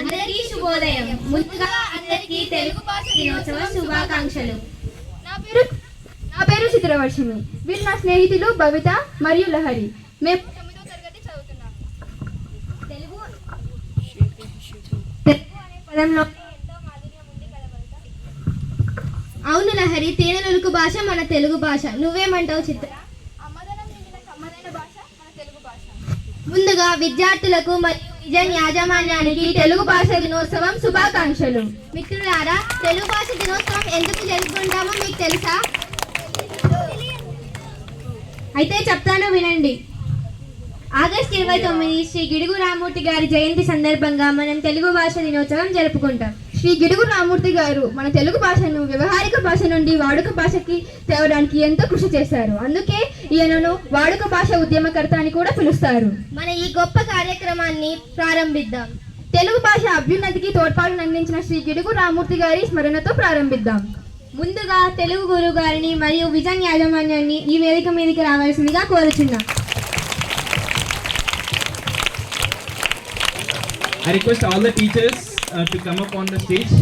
అందరికీ శుభోదయం. ముందుగా అందరికీ తెలుగు భాష దినోత్సవ శుభాకాంక్షలు. నా పేరు చిత్రవర్షిణి. వీరు నా స్నేహితులు భవిత మరియు లహరి. మేము 9వ తరగతి చదువుతున్నాము. తెలుగు అనే పదంలో ఎంతో మాధుర్యం ఉంది కదా భవిత? అవును లహరి, తేనెలుగు భాష మన తెలుగు భాష. నువ్వేమంటావు చిత్ర? అమ్మదనం నిండిన కమ్మదైన భాష మన తెలుగు భాష. ముందుగా విద్యార్థులకు మరియు విజన్ యాజమాన్యానికి తెలుగు భాష దినోత్సవం శుభాకాంక్షలు. మిత్రులారా, తెలుగు భాష దినోత్సవం ఎందుకు జరుపుకుంటామో మీకు తెలుసా? అయితే చెప్తాను వినండి. ఆగస్టు 29 శ్రీ గిడుగు రామూర్తి గారి జయంతి సందర్భంగా మనం తెలుగు భాష దినోత్సవం జరుపుకుంటాం. శ్రీ గిడుగు రామూర్తి గారు మన తెలుగు భాషను వ్యవహారిక భాష నుండి వాడుక భాషకి తేవడానికి ఎంతో కృషి చేశారు. అందుకే ఈయనను వాడుక భాష ఉద్యమకర్త అని కూడా పిలుస్తారు. మన ఈ గొప్ప కార్యక్రమాన్ని ప్రారంభిద్దాం. తెలుగు భాష అభ్యున్నతికి తోడ్పాటును అందించిన శ్రీ గిడుగు రామూర్తి గారి స్మరణతో ప్రారంభిద్దాం. ముందుగా తెలుగు గురువు గారిని మరియు విజన్ యాజమాన్యాన్ని ఈ వేదిక మీదకి రావాల్సిందిగా కోరుచున్నాం. I request all the teachers to come up on the stage.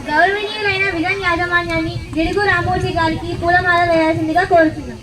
గౌరవనీయులైన విజన్ యాజమాన్యాన్ని గిడుగు రామూర్తి గారికి పూలమాల వేయాల్సిందిగా కోరుతున్నాం.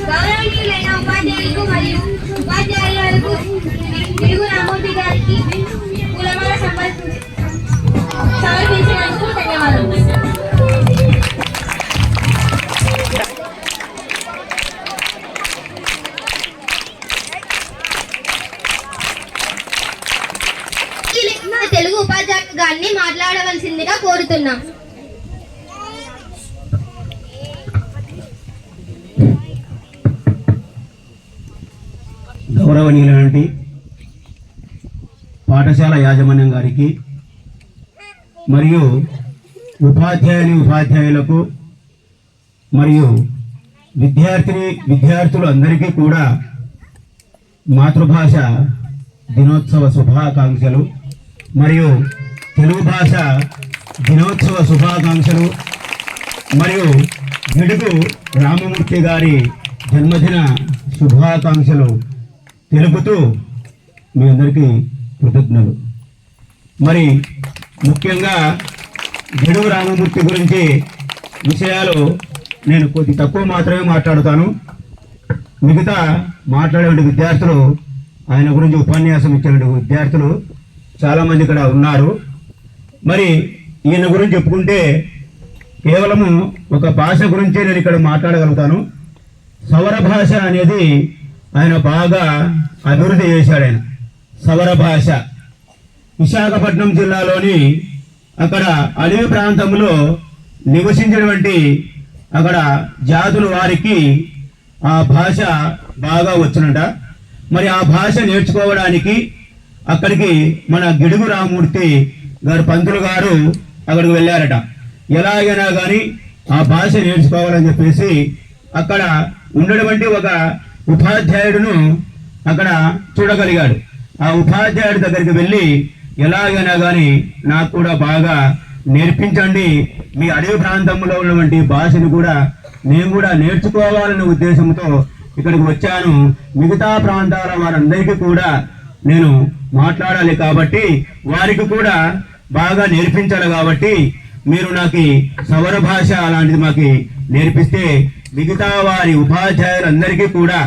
గౌరవనీయులైన ఉపాధ్యాయులకు మరియు ఉపాధ్యాయులకు గిడుగు రామూర్తి గారికి పూలమాల సమర్పించినందుకు ధన్యవాదాలు. తెలుగు ఉపాధ్యాయులు గారిని మాట్లాడవలసిందిగా కోరుతున్నాం. గౌరవనీయులైనటువంటి పాఠశాల యాజమాన్యం గారికి మరియు ఉపాధ్యాయులకు మరియు విద్యార్థులు అందరికీ కూడా మాతృభాష దినోత్సవ శుభాకాంక్షలు మరియు తెలుగు భాష దినోత్సవ శుభాకాంక్షలు మరియు గిడుగు రామమూర్తి గారి జన్మదిన శుభాకాంక్షలు తెలుపుతూ మీ అందరికీ కృతజ్ఞతలు. మరి ముఖ్యంగా గిడుగు రామమూర్తి గురించి విషయాలు నేను కొద్ది తక్కువ మాత్రమే మాట్లాడుతాను. మిగతా మాట్లాడే విద్యార్థులు, ఆయన గురించి ఉపన్యాసం ఇచ్చిన విద్యార్థులు చాలామంది ఇక్కడ ఉన్నారు. మరి ఈయన గురించి చెప్పుకుంటే కేవలము ఒక భాష గురించే నేను ఇక్కడ మాట్లాడగలుగుతాను. సవర భాష అనేది ఆయన బాగా అభివృద్ధి చేశాడు. ఆయన సవర భాష విశాఖపట్నం జిల్లాలోని అక్కడ అడవి ప్రాంతంలో నివసించినటువంటి అక్కడ జాతుల వారికి ఆ భాష బాగా వచ్చునట. మరి ఆ భాష నేర్చుకోవడానికి అక్కడికి మన గిడుగు రామమూర్తి గారు పంతులు గారు అక్కడికి వెళ్ళారట. ఎలాగైనా కానీ ఆ భాష నేర్చుకోవాలని చెప్పేసి అక్కడ ఉన్నటువంటి ఒక ఉపాధ్యాయుడును అక్కడ చూడగలిగాడు. ఆ ఉపాధ్యాయుడి దగ్గరికి వెళ్ళి ఎలాగైనా కానీ నాకు కూడా బాగా నేర్పించండి, మీ అడవి ప్రాంతంలో ఉన్నటువంటి భాషను కూడా నేను కూడా నేర్చుకోవాలనే ఉద్దేశంతో ఇక్కడికి వచ్చాను. మిగతా ప్రాంతాల వారందరికీ కూడా నేను మాట్లాడాలి కాబట్టి, వారికి కూడా బాగా నేర్పించాలి కాబట్టి మీరు నాకు సవర భాష అలాంటిది మాకు నేర్పిస్తే మిగతా వారి ఉపాధ్యాయులందరికీ కూడా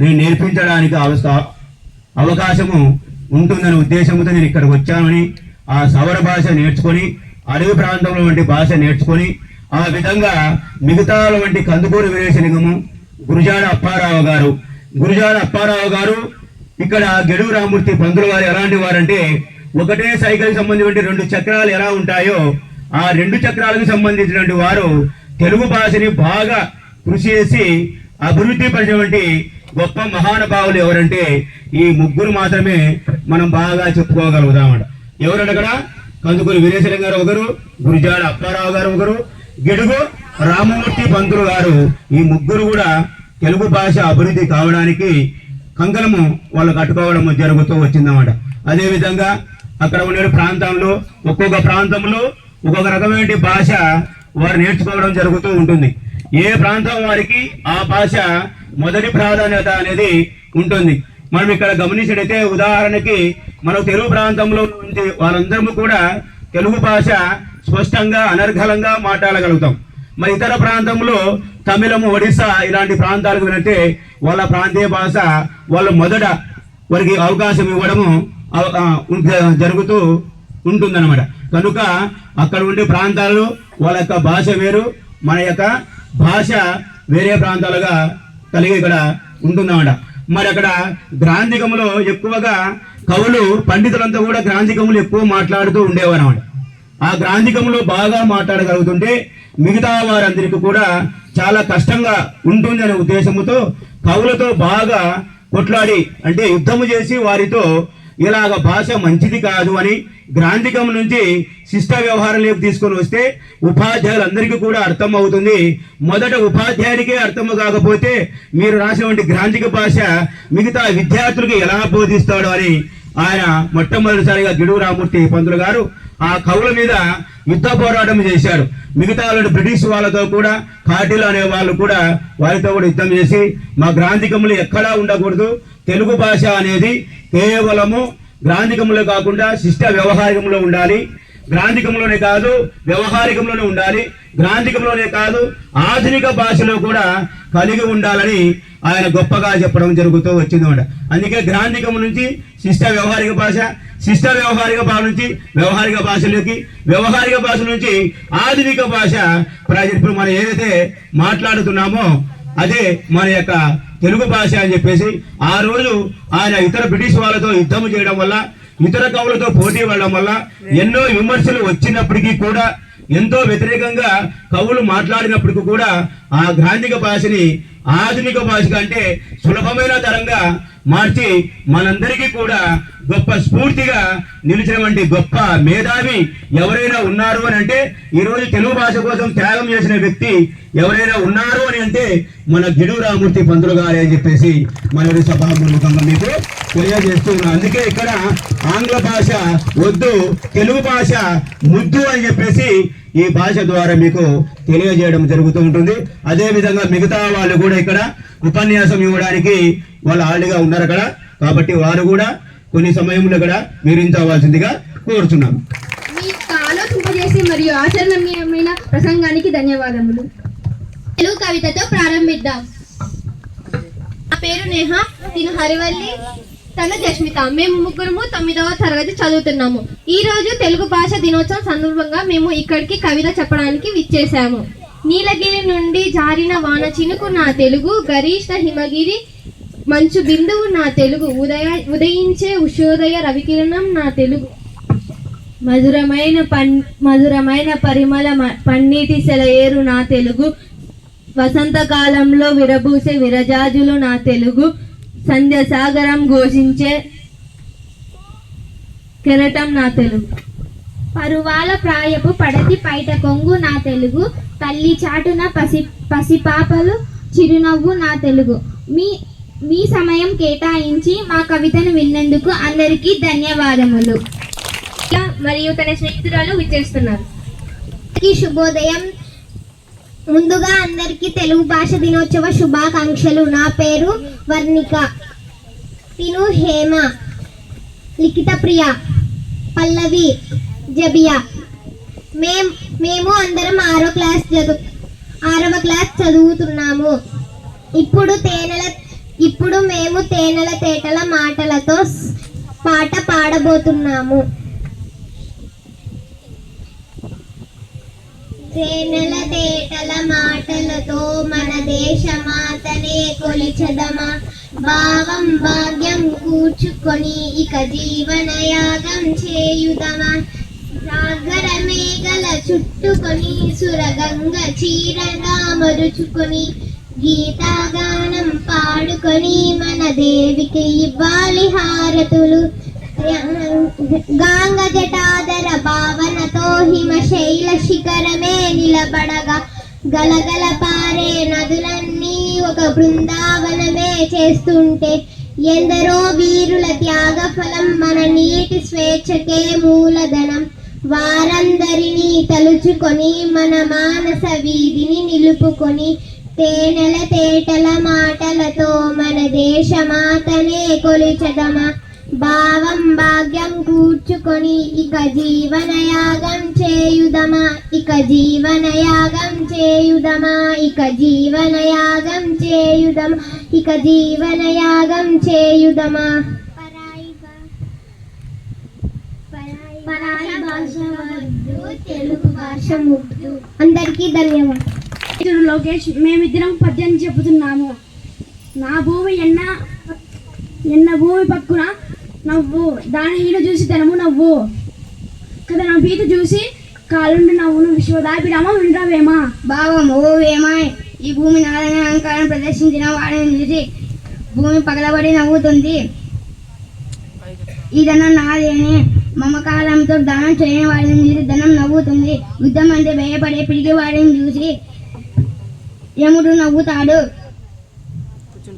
నేను నేర్పించడానికి అవకాశము ఉంటుందనే ఉద్దేశంతో నేను ఇక్కడికి వచ్చానని, ఆ సవర భాష నేర్చుకొని అడవి ప్రాంతంలో వంటి భాష నేర్చుకొని ఆ విధంగా మిగతా వంటి కందుకూరు వీరేశలింగము, గురుజాడ అప్పారావు గారు ఇక్కడ గిడుగు రామమూర్తి పంతులు గారు ఎలాంటి వారంటే, ఒకటే సైకిల్ సంబంధించిన 2 చక్రాలు ఎలా ఉంటాయో ఆ 2 చక్రాలకు సంబంధించినటువంటి వారు తెలుగు భాషని బాగా కృషి చేసి అభివృద్ధి పరిచినటువంటి గొప్ప మహానుభావులు ఎవరంటే ఈ ముగ్గురు మాత్రమే మనం బాగా చెప్పుకోగలుగుతామట. ఎవరంటే అక్కడ కందుకూరు వీరేశలింగం గారు ఒకరు, గురుజాడ అప్పారావు గారు ఒకరు, గిడుగు రామమూర్తి పంతులు గారు. ఈ ముగ్గురు కూడా తెలుగు భాష అభివృద్ధి కావడానికి కంకణము వాళ్ళు కట్టుకోవడం జరుగుతూ వచ్చిందన్నమాట. అదేవిధంగా అక్కడ ఉండే ప్రాంతంలో ఒక్కొక్క ప్రాంతంలో ఒక్కొక్క రకమైన భాష వారు నేర్చుకోవడం జరుగుతూ ఉంటుంది. ఏ ప్రాంతం వారికి ఆ భాష మొదటి ప్రాధాన్యత అనేది ఉంటుంది. మనం ఇక్కడ గమనించినట్లయితే ఉదాహరణకి మనం తెలుగు ప్రాంతంలో ఉండే వాళ్ళందరము కూడా తెలుగు భాష స్పష్టంగా అనర్గళంగా మాట్లాడగలుగుతాం. మరి ఇతర ప్రాంతంలో తమిళము, ఒడిస్సా ఇలాంటి ప్రాంతాలకు వెళితే వాళ్ళ ప్రాంతీయ భాష వాళ్ళు మొదట వారికి అవకాశం ఇవ్వడము జరుగుతూ ఉంటుందన్నమాట. కనుక అక్కడ ఉండే ప్రాంతాల్లో వాళ్ళ యొక్క భాష వేరు, మన యొక్క భాష వేరే ప్రాంతాలుగా కలిగి ఇక్కడ ఉంటుందన్నమాట. మరి అక్కడ గ్రాంధికములో ఎక్కువగా కవులు, పండితులంతా కూడా గ్రాంధికములు ఎక్కువ మాట్లాడుతూ ఉండేవారు అన్నమాట. ఆ గ్రాంధికములో బాగా మాట్లాడగలుగుతుంటే మిగతా వారందరికీ కూడా చాలా కష్టంగా ఉంటుంది అనే ఉద్దేశంతో కవులతో బాగా కొట్లాడి, అంటే యుద్ధము చేసి వారితో ఇలాగ భాష మంచిది కాదు అని గ్రాంధికం నుంచి శిష్ట వ్యవహారంలోకి తీసుకొని వస్తే ఉపాధ్యాయులందరికీ కూడా అర్థం అవుతుంది. మొదట ఉపాధ్యాయుడికే అర్థము కాకపోతే మీరు రాసినటువంటి గ్రాంధిక భాష మిగతా విద్యార్థులకు ఎలా బోధిస్తాడు అని ఆయన మొట్టమొదటిసారిగా గిడుగు రామమూర్తి పంతులు గారు ఆ కవుల మీద యుద్ధ పోరాటం చేశారు. మిగతా బ్రిటిష్ వాళ్ళతో కూడా, కాటిలు అనే వాళ్ళు కూడా వారితో కూడా యుద్ధం చేసి మా గ్రాంధికములు ఎక్కడా ఉండకూడదు, తెలుగు భాష అనేది కేవలము గ్రాంధికంలో కాకుండా శిష్ట వ్యవహారికంలో ఉండాలి, గ్రాంధికంలోనే కాదు వ్యవహారికంలోనే ఉండాలి, గ్రాంధికంలోనే కాదు ఆధునిక భాషలో కూడా కలిగి ఉండాలని ఆయన గొప్పగా చెప్పడం జరుగుతూ వచ్చిందన్నమాట. అందుకే గ్రాంధికం నుంచి శిష్ట వ్యవహారిక భాష, శిష్ట వ్యవహారిక భాష నుంచి వ్యవహారిక భాషలోకి, వ్యవహారిక భాష నుంచి ఆధునిక భాష ఇప్పుడు మనం ఏదైతే మాట్లాడుతున్నామో అదే మన యొక్క తెలుగు భాష అని చెప్పేసి ఆ రోజు ఆయన ఇతర బ్రిటిష్ వాళ్ళతో యుద్ధం చేయడం వల్ల, ఇతర కవులతో పోటీ పడడం వల్ల ఎన్నో విమర్శలు వచ్చినప్పటికీ కూడా, ఎంతో వ్యతిరేకంగా కవులు మాట్లాడినప్పటికీ కూడా ఆ గ్రాంధిక భాషని ఆధునిక భాష కంటే సులభమైన తరంగా మార్చి మనందరికీ కూడా గొప్ప స్ఫూర్తిగా నిలిచినటువంటి గొప్ప మేధావి ఎవరైనా ఉన్నారు అని అంటే, ఈ రోజు తెలుగు భాష కోసం త్యాగం చేసిన వ్యక్తి ఎవరైనా ఉన్నారు అని అంటే మన గిడుగు రామూర్తి పంతులు గారు అని చెప్పేసి మన సభాముఖంగా మీకు తెలియజేస్తున్నాం. అందుకే ఇక్కడ ఆంగ్ల భాష వద్దు, తెలుగు భాష ముద్దు అని చెప్పేసి ఈ భాష ద్వారా మీకు తెలియజేయడం జరుగుతూ ఉంటుంది. అదే విధంగా మిగతా వాళ్ళు కూడా ఇక్కడ ఉపన్యాసం ఇవ్వడానికి వాళ్ళు ఆల్రెడీగా ఉన్నారు అక్కడ, కాబట్టి వారు కూడా కొన్ని సమయంలో కూడా వివరించవలసిందిగా కోరుతున్నాం. మీ ఆలోచింపజేసి మరియు ఆచరణీయమైన ప్రసంగానికి ధన్యవాదములు. తెలుగు కవితతో ప్రారంభిద్దాం. నా పేరు నేహ, తిను హరివల్లి, తను జస్మిత. మేము ముగ్గురము 9వ తరగతి చదువుతున్నాము. ఈ రోజు తెలుగు భాష దినోత్సవం సందర్భంగా మేము ఇక్కడికి కవిత చెప్పడానికి విచ్చేసాము. నీలగిరి నుండి జారిన వాన చినుకు నా తెలుగు, గరిష్ట హిమగిరి మంచు బిందువు నా తెలుగు, ఉదయించే ఉషోదయ రవికిరణం నా తెలుగు, మధురమైన పరిమళ పన్నీటి సెలయేరు నా తెలుగు, వసంతకాలంలో విరబూసే విరజాజులు నా తెలుగు, సంధ్య సాగరం ఘోషించే కెరటం నా తెలుగు, పరువాల ప్రాయపు పడతి పైట కొంగు నా తెలుగు, తల్లి చాటున పసిపాపలు చిరునవ్వు నా తెలుగు. మీ సమయం కేటాయించి మా కవితను విన్నందుకు అందరికీ ధన్యవాదములు. మరియు తన స్నేహితురాలు విచ్చేస్తున్నారు. శుభోదయం. ముందుగా అందరికీ తెలుగు భాష దినోత్సవ శుభాకాంక్షలు. నా పేరు వర్ణిక, తిను హేమ, లిఖిత ప్రియ, పల్లవి, జబియా. మేము అందరం 6వ క్లాస్ చదువుతున్నాము. ఇప్పుడు మేము తేనెల తేటల మాటలతో పాట పాడబోతున్నాము. తేనెల తేటల మాటలతో మన దేశమాతనే కొలిచదమా, భావం భాగ్యం కూర్చుకొని ఇక జీవనయాగం చేయుదమా, సాగర మేఘల చుట్టుకొని సురగంగ చీరగా మరుచుకొని గీతాగానం పాడుకొని మన దేవికి ఇవ్వాలి హారతులు. గాంగ జటాదర భావనతో హిమశైల శిఖరమే నిలబడగా, గలగల పారే నదులన్నీ ఒక బృందావనమే చేస్తుంటే, ఎందరో వీరుల త్యాగ ఫలం మన నీటి స్వేచ్ఛకే మూలధనం. వారందరినీ తలుచుకొని మన మానస వీధిని నిలుపుకొని, తేనెల తేటల మాటలతో మన దేశమాతనే కొలిచదమా, భావం భాగ్యం కూర్చుకొని ఇక జీవనయాగం చేయుదమా, ఇక జీవనయాగం చేయుదమా, ఇక జీవనయాగం చేయుదమా, ఇక జీవనయాగం చేయుదమా. పరాయి భాష వద్దు, తెలుగు భాష ముద్దు. అందరికీ ధన్యవాదాలు. లోకేష్, మేమిద్దరం పద్యం చెబుతున్నాము. నా భూమి ఎన్న భూమి పక్కున నవ్వు, దాని ఈడ చూసి తనము నవ్వు, కదా నా పీత చూసి కాలుండి నవ్వును, విశ్వదాపిడమా వినరావేమా. భావం, ఓ వేమా, ఈ భూమి నాదనే అహంకారం ప్రదర్శించిన వాడిని చూసి భూమి పగలబడి నవ్వుతుంది. ఈ ధనం నాదేనే మమకారంతో దానం చేయని వాడిని చూసి ధనం నవ్వుతుంది. యుద్ధం అంటే భయపడే పిడికి వాడిని చూసి యముడు నవ్వుతాడు.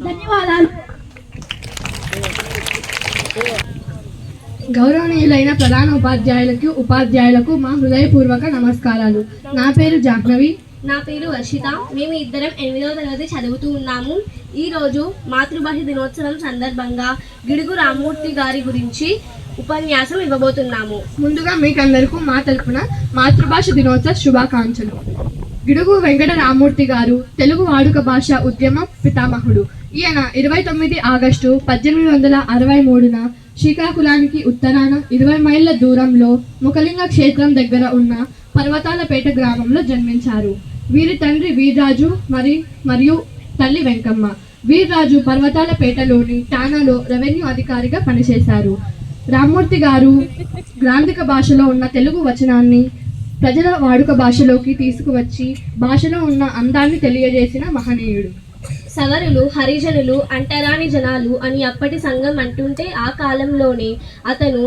ధన్యవాదాలు. గౌరవనీయులైన ప్రధాన ఉపాధ్యాయులకు మా హృదయపూర్వక నమస్కారాలు. నా పేరు జాహ్నవి. నా పేరు వర్షిత. మేము ఇద్దరం 8వ తరగతి చదువుతూ ఉన్నాము. ఈరోజు మాతృభాష దినోత్సవం సందర్భంగా గిడుగు రామూర్తి గారి గురించి ఉపన్యాసం ఇవ్వబోతున్నాము. ముందుగా మీకందరికీ మా తరపున మాతృభాష దినోత్సవ శుభాకాంక్షలు. గిడుగు వెంకట రామూర్తి గారు తెలుగు వాడుక భాష ఉద్యమ పితామహుడు. ఈయన 29 ఆగస్టు 1863న శ్రీకాకుళానికి ఉత్తరాన 20 మైళ్ళ దూరంలో ముఖలింగ క్షేత్రం దగ్గర ఉన్న పర్వతాలపేట గ్రామంలో జన్మించారు. వీరి తండ్రి వీర్రాజు మరియు తల్లి వెంకమ్మ. వీర్రాజు పర్వతాలపేటలోని ఠాణాలో రెవెన్యూ అధికారిగా పనిచేశారు. రామూర్తి గారు గ్రాంధిక భాషలో ఉన్న తెలుగు వచనాన్ని ప్రజల వాడుక భాషలోకి తీసుకువచ్చి భాషలో ఉన్న అందాన్ని తెలియజేసిన మహనీయుడు. సవరులు హరిజనులు అంటరాని జనాలు అని అప్పటి సంఘం అంటుంటే ఆ కాలంలోనే అతను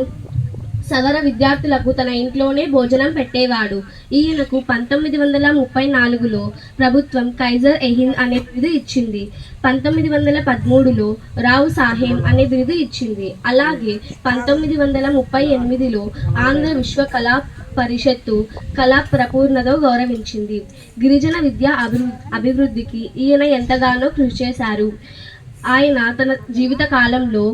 సవర విద్యార్థులకు తన ఇంట్లోనే భోజనం పెట్టేవాడు. ఈయనకు 1934లో ప్రభుత్వం కైజర్ ఎహింద్ అనే బిరుదు ఇచ్చింది. 1913లో రావు సాహెబ్ అనే బిరుదు ఇచ్చింది. అలాగే 1938లో ఆంధ్ర విశ్వ కళా పరిషత్తు కళా ప్రపూర్ణతో గౌరవించింది. గిరిజన విద్య అభివృద్ధికి ఈయన ఎంతగానో కృషి చేశారు. ఆయన తన జీవిత కాలంలో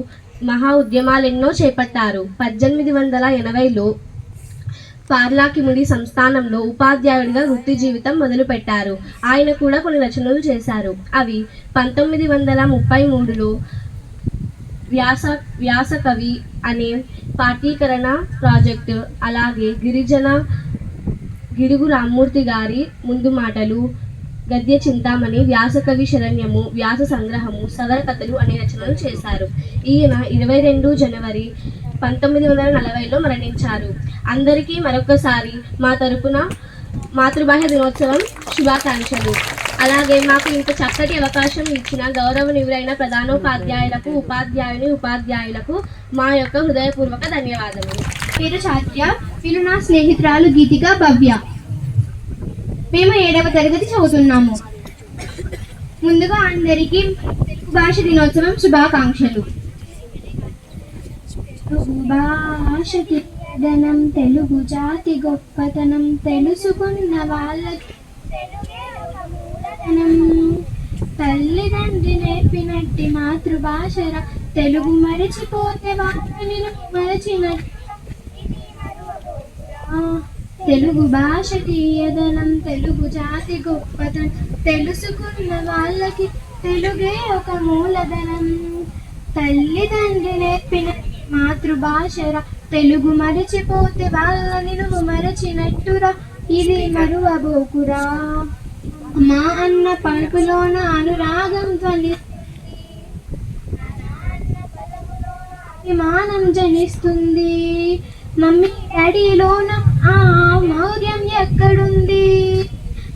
మహా ఉద్యమాలెన్నో చేపట్టారు. 1880లో పార్లాకిముడి సంస్థానంలో ఉపాధ్యాయుడిగా వృత్తి జీవితం మొదలుపెట్టారు. ఆయన కూడా కొన్ని రచనలు చేశారు. అవి 1933లో వ్యాసకవి అనే పాఠ్యీకరణ ప్రాజెక్టు, అలాగే గిడుగు రామ్మూర్తి గారి ముందు మాటలు, గద్య చింతామణి, వ్యాసకవి శరణ్యము, వ్యాస సంగ్రహము, సవర కథలు అనే రచనలు చేశారు. ఈయన 22 జనవరి 1940లో మరణించారు. అందరికీ మరొకసారి మా తరపున మాతృభాష దినోత్సవం శుభాకాంక్షలు. అలాగే మాకు ఇంత చక్కటి అవకాశం ఇచ్చిన గౌరవనీయులైన ప్రధానోపాధ్యాయులకు, ఉపాధ్యాయులకు మా యొక్క హృదయపూర్వక ధన్యవాదములు. పేరు చాత్య, వీరు నా స్నేహితురాలు గీతిక, భవ్య. మేము 7వ తరగతి చదువుతున్నాము. ముందుగా అందరికీ తెలుగు భాష దినోత్సవం శుభాకాంక్షలు. భాషకి ధనం, తెలుగు జాతి గొప్పతనం, తెలుసుకున్న వాళ్ళకి తల్లిదండ్రి నేర్పినట్టి మాతృభాషర, తెలుగు మరిచిపోతే వాళ్ళని మరచినట్టు. తెలుగు భాష తీయదనం, తెలుగు జాతి గొప్పతనం, తెలుసుకున్న వాళ్ళకి తెలుగే ఒక మూలధనం. తల్లిదండ్రి నేర్పిన మాతృభాషర, తెలుగు మరిచిపోతే వాళ్ళని నువ్వు మరచినట్టురా, ఇది మరువబోకురా. మా అన్న పలుకులోన అనురాగం ధ్వని మానం జనిస్తుంది. మమ్మీ డాడీలోన ఆ మౌర్యం ఎక్కడుంది?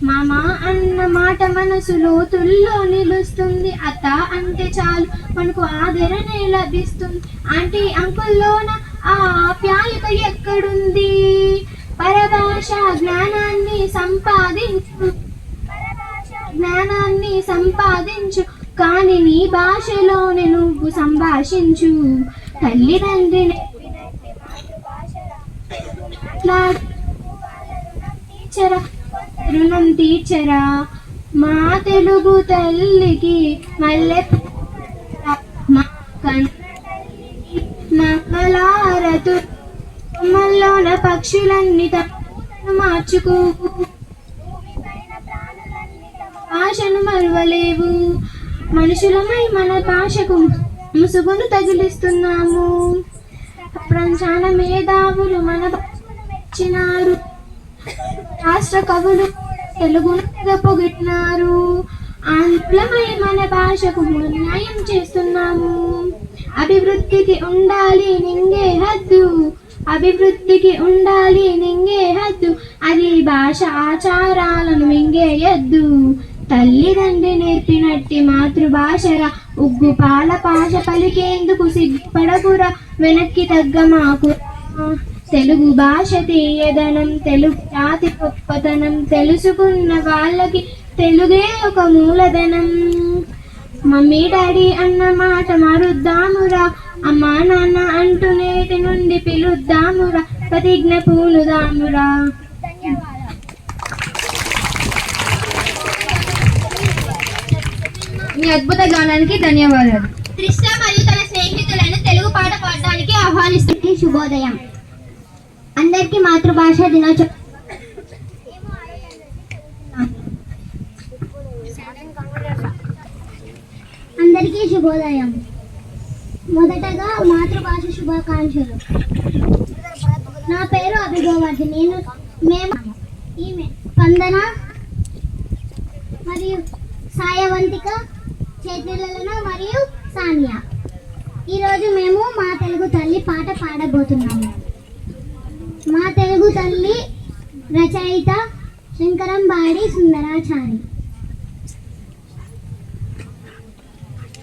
మామా అన్న మాట మనసు లోతుల్లో నిలుస్తుంది. అత్త అంటే చాలు మనకు ఆదరణే లభిస్తుంది. ఆంటీ అంకుల్లోన ఆ ఆప్యాయత ఎక్కడుంది? పరభాష జ్ఞానాన్ని సంపాదించు, కానీ నీ భాషలోనే నువ్వు సంభాషించు. తల్లిదండ్రిని రుణం తీర్చరా, మా తెలుగు తల్లికి మల్లె మంగళారతు. కొమ్మల్లోన పక్షులన్నీ తను మార్చుకో, భాషను మరువలేవు. మనుషులమై మన భాషకు ముసుగును తగిలిస్తున్నాము. ప్రపంచాన మేధావులు మన భాషను రాష్ట్ర కవులు తెలుగును తెగ పొగిడినారు. ఆంగ్లమై మన భాషకు న్యాయం చేస్తున్నాము. అభివృద్ధికి ఉండాలి నింగే హద్దు, అభివృద్ధికి ఉండాలి నింగే హద్దు, అది భాష ఆచారాలను మింగేయద్దు. తల్లిదండ్రి నేర్పినట్టి మాతృభాషరా, ఉగ్గు పాల భాష పలికేందుకు సిగ్గుపడకురా, వెనక్కి తగ్గ మాకు. తెలుగు భాష తీయదనం, తెలుగు జాతి గొప్పతనం, తెలుసుకున్న వాళ్ళకి తెలుగే ఒక మూలధనం. మమ్మీ డాడీ అన్న మాట మారుద్దామురా, అమ్మా నాన్న అంటూ నేటి నుండి పిలుద్దామురా, ప్రతిజ్ఞ పూనుదామురా. మీ అద్భుత గానానికి ధన్యవాదాలు. త్రిష మరియు తన స్నేహితులను తెలుగు పాట పాడడానికి ఆహ్వానిస్తుంది. శుభోదయం. అందరికీ మాతృభాష దినోత్సవం అందరికీ శుభోదయం. మొదటగా మాతృభాష శుభాకాంక్షలు. నా పేరు అభిగోవర్ధి. ఈమె స్పందన మరియు సాయవంతిక, చైత్రలన మరియు సానియా. ఈరోజు మేము మా తెలుగు తల్లి పాట పాడబోతున్నాము. మా తెలుగు తల్లి రచయిత శంకరంబాడి సుందరాచారి.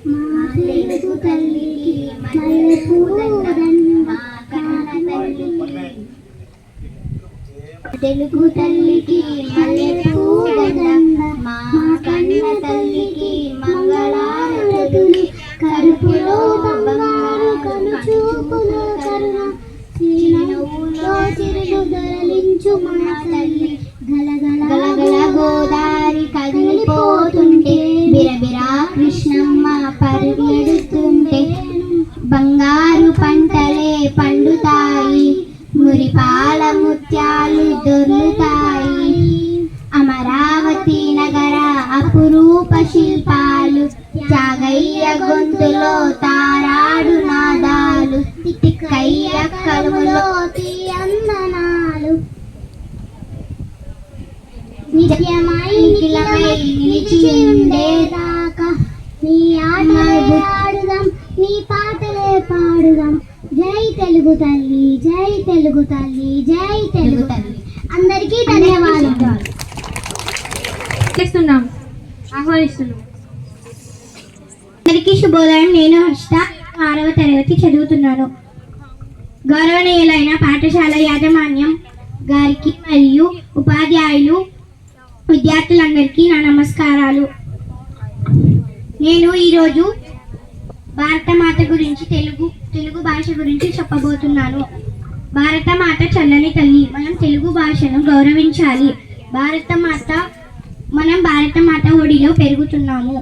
మా తెలుగు తల్లికి మల్లెపూదండ కన్న తల్లికి తెలుగు తల్లికి మల్లెపూదండ మా కన్న తల్లికి మంగళారతులు కరుపులో బంగారు కనుచూపులో కరుణ చిరునవ్వులో చిరులు దొరలించు మా తల్లి గలగల గోదావరి కదిలిపోతుంటే బిరబిరా కృష్ణమ్మ పరిగెడుతుంటే బంగారు పంటలే పండుతాయి మురిపాల ముత్యాలు దొర్లుతాయి అమరావతి నగర అపురూప శిల్పాలు జాగయ్య గొంతులో తారాడు నాదాలు తిక్కయ్య కలుములో తీయందనాలు నిత్యమై నిఖిలమై నిలిచి ఉండేదాకా నీ ఆటలే ఆడుదాం నీ పాటలే పాడుదాం జై తెలుగు తల్లి జై తెలుగు తల్లి జై తెలుగు తల్లి అందరికీ ధన్యవాదాలు ఆహ్వానిస్తున్నాం. అందరికీ శుభోదయం. నేను హర్షిత 6వ తరగతి చదువుతున్నాను. గౌరవనీయులైన పాఠశాల యాజమాన్యం గారికి మరియు ఉపాధ్యాయులు విద్యార్థులందరికీ నా నమస్కారాలు. నేను ఈరోజు భారతమాత గురించి తెలుగు భాష గురించి చెప్పబోతున్నాను. భారతమాత చల్లని తల్లి. మనం తెలుగు భాషను గౌరవించాలి. మనం భారతమాత ఒడిలో పెరుగుతున్నాము.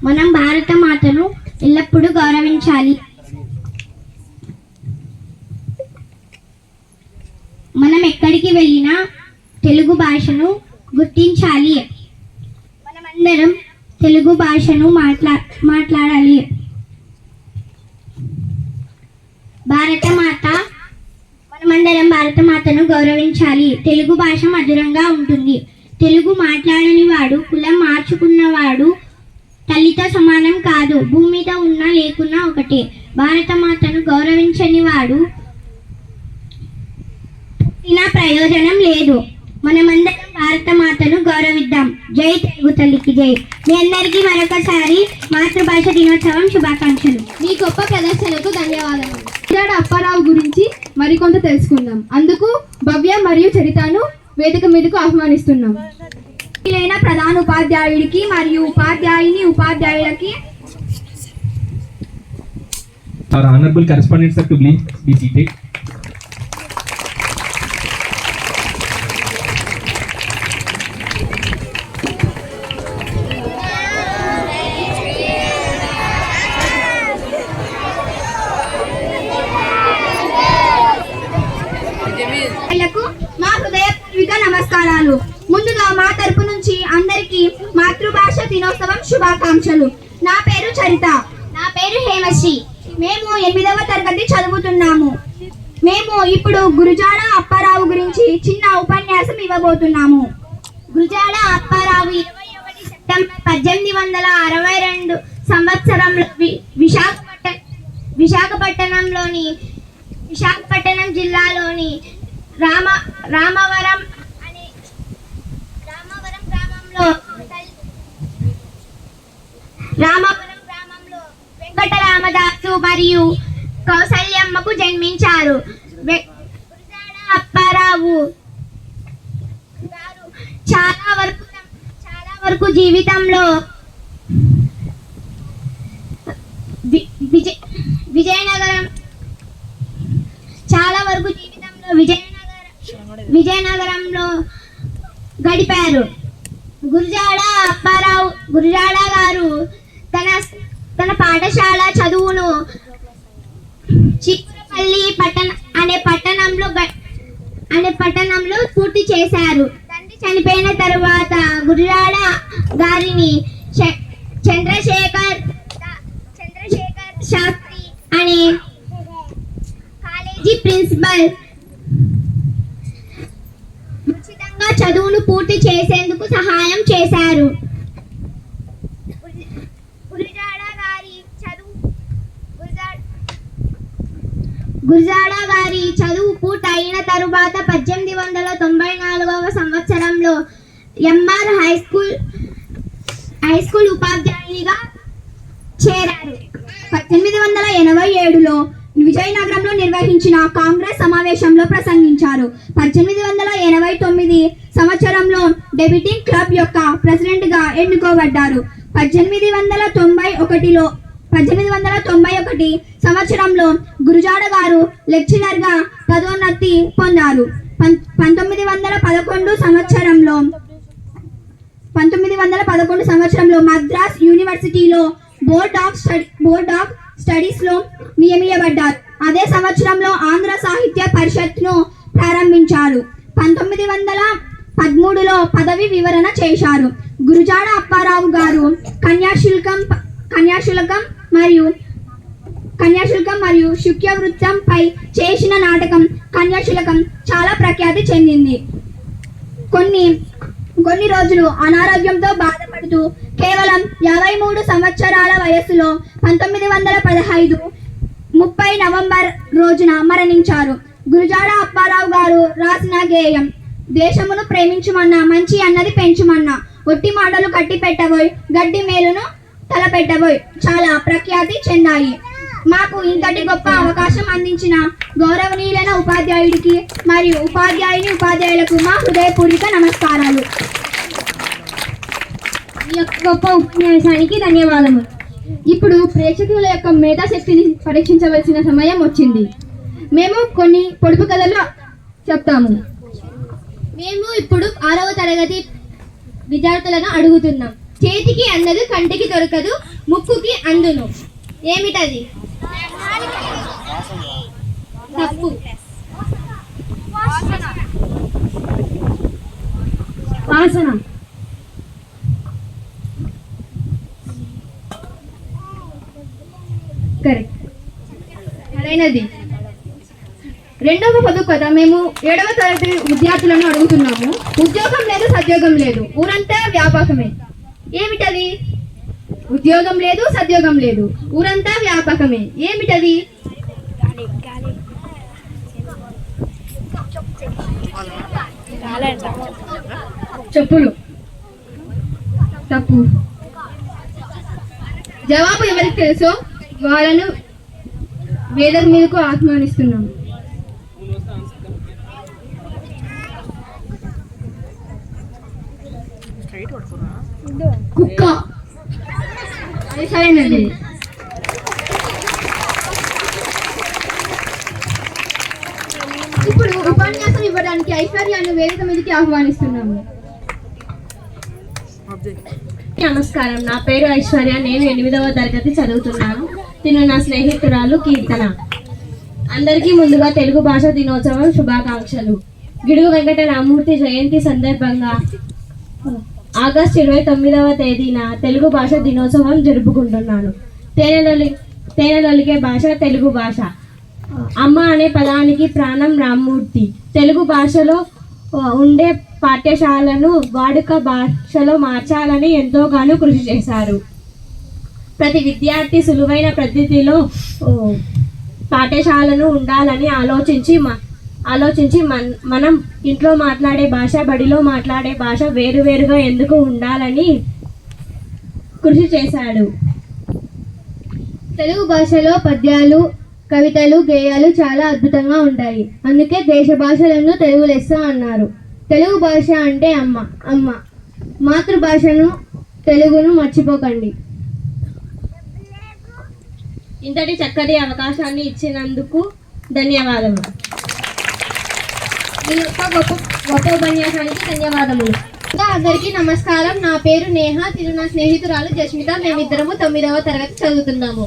మనం భారతమాతను ఎల్లప్పుడూ గౌరవించాలి. మనం ఎక్కడికి వెళ్ళినా తెలుగు భాషను గుర్తించాలి. మనమందరం తెలుగు భాషను మాట్లాడాలి. మనమందరం భారతమాతను గౌరవించాలి. తెలుగు భాష మధురంగా ఉంటుంది. తెలుగు మాట్లాడని వాడు కులం మార్చుకున్నవాడు తల్లితో సమానం కాదు. భూమి మీద ఉన్నా లేకున్నా ఒకటే. భారతమాతను గౌరవించని వాడు పుట్టిన ప్రయోజనం లేదు. మనమందరం భారతమాతను గౌరవిద్దాం. జై తెలుగు తల్లికి జై. మీ అందరికీ మరొకసారి మాతృభాష దినోత్సవం శుభాకాంక్షలు. మీ గొప్ప ప్రదర్శనకు ధన్యవాదాలు. గురజాడ అప్పారావు గురించి మరికొంత తెలుసుకుందాం. అందుకు భవ్య మరియు చరితను వేదిక మీదకు ఆహ్వానిస్తున్నాం. ప్రధాన ఉపాధ్యాయుడికి మరియు ఉపాధ్యాయులకి Our honorable correspondents are to please be seated. మా హృదయపూర్వక నమస్కారాలు. ముందుగా మా తరపు నుంచి అందరికీ మాతృభాష దినోత్సవం శుభాకాంక్షలు. నా పేరు చరిత. నా పేరు హేమశ్రీ. మేము 8వ తరగతి చదువుతున్నాము. మేము ఇప్పుడు గురజాడ అప్పారావు గురించి చిన్న ఉపన్యాసం ఇవ్వబోతున్నాము. గురజాడ అప్పారావు 21 సెప్టెంబర్ 1862 సంవత్సరంలో విశాఖపట్నం జిల్లాలోని రామవరం గ్రామంలో వెంకటరామదాసు మరియు కౌసల్యమ్మకు జన్మించారు. గురజాడ అప్పారావు గారు చాలా వరకు జీవితంలో విజయనగరంలో గడిపారు. గురజాడ గారు తన పాఠశాల చదువును చిక్కపల్లి అనే పట్టణంలో పూర్తి చేశారు. తండ్రి చనిపోయిన తరువాత గురజాడ గారిని చంద్రశేఖర్ శాస్త్రి అనే కాలేజీ ప్రిన్సిపల్ ఉచితంగా చదువును పూర్తి చేసేందుకు సహాయం చేశారు. గురజాడ గారి చదువు పూర్తయిన తరువాత 1894వ సంవత్సరంలో ఎంఆర్ హై స్కూల్ ఉపాధ్యాయునిగా చేరారు. 1887లో విజయనగరంలో నిర్వహించిన కాంగ్రెస్ సమావేశంలో ప్రసంగించారు. 1889 సంవత్సరంలో డెబ్యూటింగ్ క్లబ్ యొక్క ప్రెసిడెంట్గా ఎన్నుకోబడ్డారు. 1891 సంవత్సరంలో గురుజాడ గారు లెక్చరర్గా పదోన్నతి పొందారు. 1911 సంవత్సరంలో మద్రాస్ యూనివర్సిటీలో బోర్డ్ ఆఫ్ స్టడీస్ లో నియమించబడ్డారు. అదే సంవత్సరంలో ఆంధ్ర సాహిత్య పరిషత్ను ప్రారంభించారు. 1913లో పదవి వివరణ చేశారు. గురుజాడ అప్పారావు గారు కన్యాశుల్కం మరియు శుక్యవృత్తంపై చేసిన నాటకం కన్యాశుల్కం చాలా ప్రఖ్యాతి చెందింది. కొన్ని రోజులు అనారోగ్యంతో బాధపడుతూ కేవలం 53 సంవత్సరాల వయస్సులో 1915 30 నవంబర్ రోజున మరణించారు. గురుజాడ అప్పారావు గారు రాసిన గేయం దేశమును ప్రేమించుమన్నా మంచి అన్నది పెంచుమన్నా ఒట్టి మాటలు కట్టి పెట్టబోయ్ గడ్డి మేలును తలపెట్టబోయ్ చాలా ప్రఖ్యాతి చెందాయి. మాకు ఇంతటి గొప్ప అవకాశం అందించిన గౌరవనీయులైన ఉపాధ్యాయుడికి మరియు ఉపాధ్యాయులకు మా హృదయపూర్వక నమస్కారాలు. ఈ యొక్క గొప్ప ఉపన్యాసానికి ధన్యవాదములు. ఇప్పుడు ప్రేక్షకుల యొక్క మేధాశక్తిని పరీక్షించవలసిన సమయం వచ్చింది. మేము కొన్ని పొడుపు కథలు చెప్తాము. మేము ఇప్పుడు 6వ తరగతి విద్యార్థులను అడుగుతున్నాం. చేతికి అందదు, కంటికి దొరకదు, ముక్కుకి అందును. ఏమిటది? తప్పు. వాసన. కరెక్ట్, సరైనది. రెండవ పొదుపు కథ మేము 7వ తరగతి విద్యార్థులను అడుగుతున్నాము. ఉద్యోగం లేదు, సద్యోగం లేదు, ఊరంతా వ్యాపకమే. ఏమిటది? ఉద్యోగం లేదు, సద్యోగం లేదు, ఊరంతా వ్యాపకమే. ఏమిటది? చెప్పులు. తప్పు. జవాబు ఎవరికి తెలుసో వాళ్ళను వేదిక మీదకు ఆహ్వానిస్తున్నాము. కుక్క. అది సరైనది. ఇప్పుడు ఉపన్యాసం ఇవ్వడానికి ఐశ్వర్యాన్ని వేదిక మీదకి ఆహ్వానిస్తున్నాము. నమస్కారం, నా పేరు ఐశ్వర్య. నేను 8వ తరగతి చదువుతున్నాను. తిను నా స్నేహితురాలు కీర్తన. అందరికీ ముందుగా తెలుగు భాష దినోత్సవం శుభాకాంక్షలు. గిడుగు వెంకట రామూర్తి జయంతి సందర్భంగా ఆగస్టు 29వ తేదీన తెలుగు భాష దినోత్సవం జరుపుకుంటున్నాను. తేనెలొలికే భాష తెలుగు భాష. అమ్మ అనే పదానికి ప్రాణం రామూర్తి. తెలుగు భాషలో ఉండే పాఠ్యశాలను వాడుక భాషలో మార్చాలని ఎంతోగానో కృషి చేశారు. ప్రతి విద్యార్థి సులువైన పద్ధతిలో పాఠశాలను ఉండాలని ఆలోచించి మనం ఇంట్లో మాట్లాడే భాష, బడిలో మాట్లాడే భాష వేరువేరుగా ఎందుకు ఉండాలని కృషి చేశాడు. తెలుగు భాషలో పద్యాలు, కవితలు, గేయాలు చాలా అద్భుతంగా ఉంటాయి. అందుకే దేశ భాషలను తెలుగు లెస్స అన్నారు. తెలుగు భాష అంటే అమ్మ. మాతృభాషను తెలుగును మర్చిపోకండి. ఇంతటి చక్కటి అవకాశాన్ని ఇచ్చినందుకు ధన్యవాదములు. మీ యొక్క గొప్ప ఉపన్యాసానికి ధన్యవాదములు. అందరికీ నమస్కారం. నా పేరు నేహ. తిను నా స్నేహితురాలు జస్మిత. మేమిద్దరము 9వ తరగతి చదువుతున్నాము.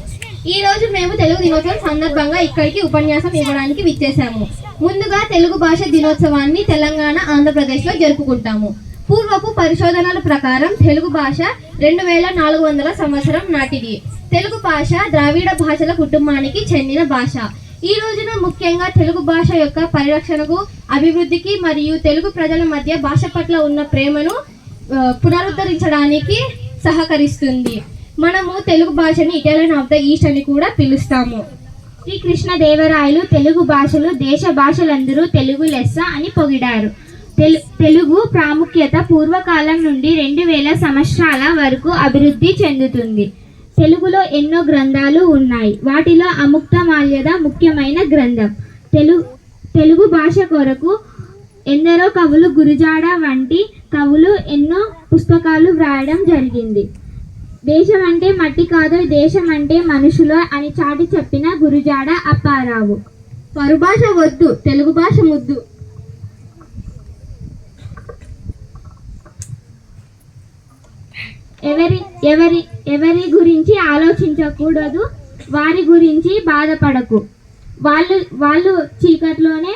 ఈ రోజు మేము తెలుగు దినోత్సవం సందర్భంగా ఇక్కడికి ఉపన్యాసం ఇవ్వడానికి విచ్చేసాము. ముందుగా తెలుగు భాష దినోత్సవాన్ని తెలంగాణ, ఆంధ్రప్రదేశ్లో జరుపుకుంటాము. పూర్వపు పరిశోధనల ప్రకారం తెలుగు భాష 2400 సంవత్సరం నాటిది. తెలుగు భాష ద్రావిడ భాషల కుటుంబానికి చెందిన భాష. ఈ రోజున ముఖ్యంగా తెలుగు భాష యొక్క పరిరక్షణకు, అభివృద్ధికి మరియు తెలుగు ప్రజల మధ్య భాష పట్ల ఉన్న ప్రేమను పునరుద్ధరించడానికి సహకరిస్తుంది. మనము తెలుగు భాషని ఇటాలియన్ ఆఫ్ ద ఈస్ట్ అని కూడా పిలుస్తాము. శ్రీకృష్ణదేవరాయలు తెలుగు భాషలో దేశ భాషలందరూ తెలుగు లెస్స అని పొగిడారు. తెలుగు ప్రాముఖ్యత పూర్వకాలం నుండి 2000 సంవత్సరాల వరకు అభివృద్ధి చెందుతుంది. తెలుగులో ఎన్నో గ్రంథాలు ఉన్నాయి. వాటిలో అముక్తమాల్యద ముఖ్యమైన గ్రంథం. తెలుగు భాష కొరకు ఎందరో కవులు, గురజాడ వంటి కవులు ఎన్నో పుస్తకాలు వ్రాయడం జరిగింది. దేశం అంటే మట్టి కాదు, దేశం అంటే మనుషులు అని చాటి చెప్పిన గురజాడ అప్పారావు. పరుభాష వద్దు, తెలుగు భాష ముద్దు. ఎవరి గురించి ఆలోచించకూడదు, వారి గురించి బాధపడకు. వాళ్ళు చీకట్లోనే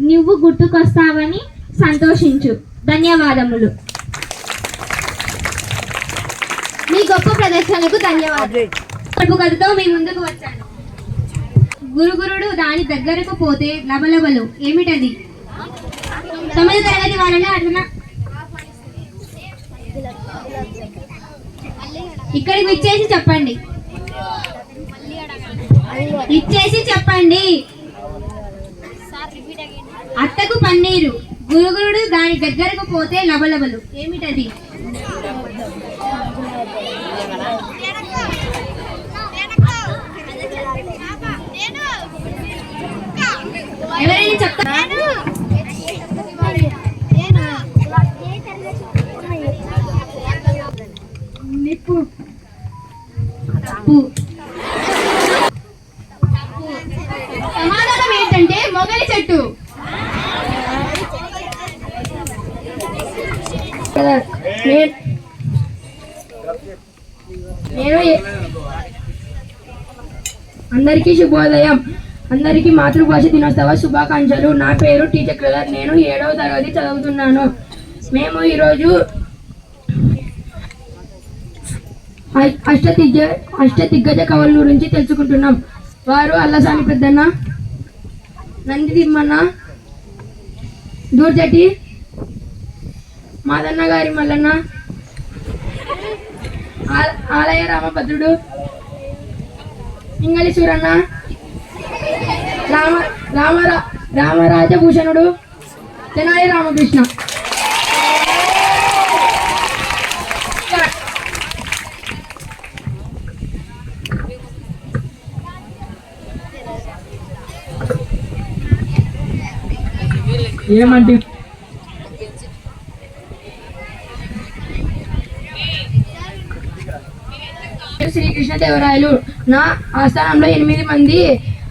నువ్వు గుర్తుకొస్తావని సంతోషించు. ధన్యవాదములు. మీ గొప్ప ప్రదర్శనకు ధన్యవాదాలు. కథతో మీ ముందుకు వచ్చాను. గురుగురుడు దాని దగ్గరకు పోతే లబలబలు. ఏమిటది? 9వ తరగతి వాళ్ళని అట్లా ఇక్కడికి ఇచ్చేసి చెప్పండి. అత్తకు పన్నీరు. గురుగురుడు దాని దగ్గరకు పోతే లబలబలు. ఏమిటది? ఎవరైనా చెప్తారు? నిప్పు. సమాధానం ఏంటంటే మొగలి చెట్టు. అందరికీ శుభోదయం. అందరికీ మాతృభాష దినోత్సవ శుభాకాంక్షలు. నా పేరు టీ చక్రధర్. నేను 7వ తరగతి చదువుతున్నాను. మేము ఈరోజు అష్టదిగ్గజ కవుల గురించి తెలుసుకుంటున్నాం. వారు అల్లసాని పెద్దన్న, నంది తిమ్మన్న, దూర్జటి, మాదన్న గారి మల్లన్న, ఆలయ రామభద్రుడు, ఇంగలి సూరన్న, రామరాజభూషణుడు, తెనాలి రామకృష్ణ. ఏమంటే శ్రీకృష్ణదేవరాయలు. నా ఆస్థానంలో 8 మంది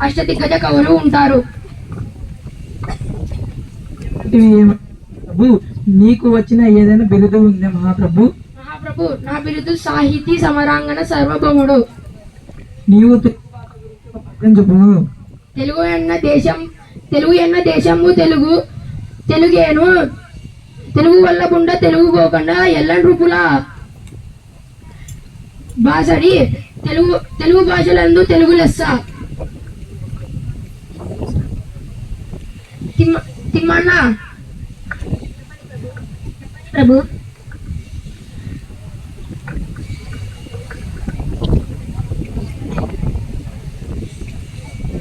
అష్టదిగ్గజ కవులు ఉంటారు. ప్రభు, నీకు వచ్చిన ఏదైనా బిరుదు ఉందా మహాప్రభు? మహాప్రభు, నా బిరుదు సాహితీ సమరాంగణ సర్వభౌముడు. నీవు చెప్పు. తెలుగు ఎన్న దేశము తెలుగేను. తెలుగు వల్ల బుండ తెలుగు పోకుండా ఎల్లని రూపుల బాసడి. తెలుగు భాషలందు తెలుగు లెస్స. తిమ్మన్న. ప్రభు,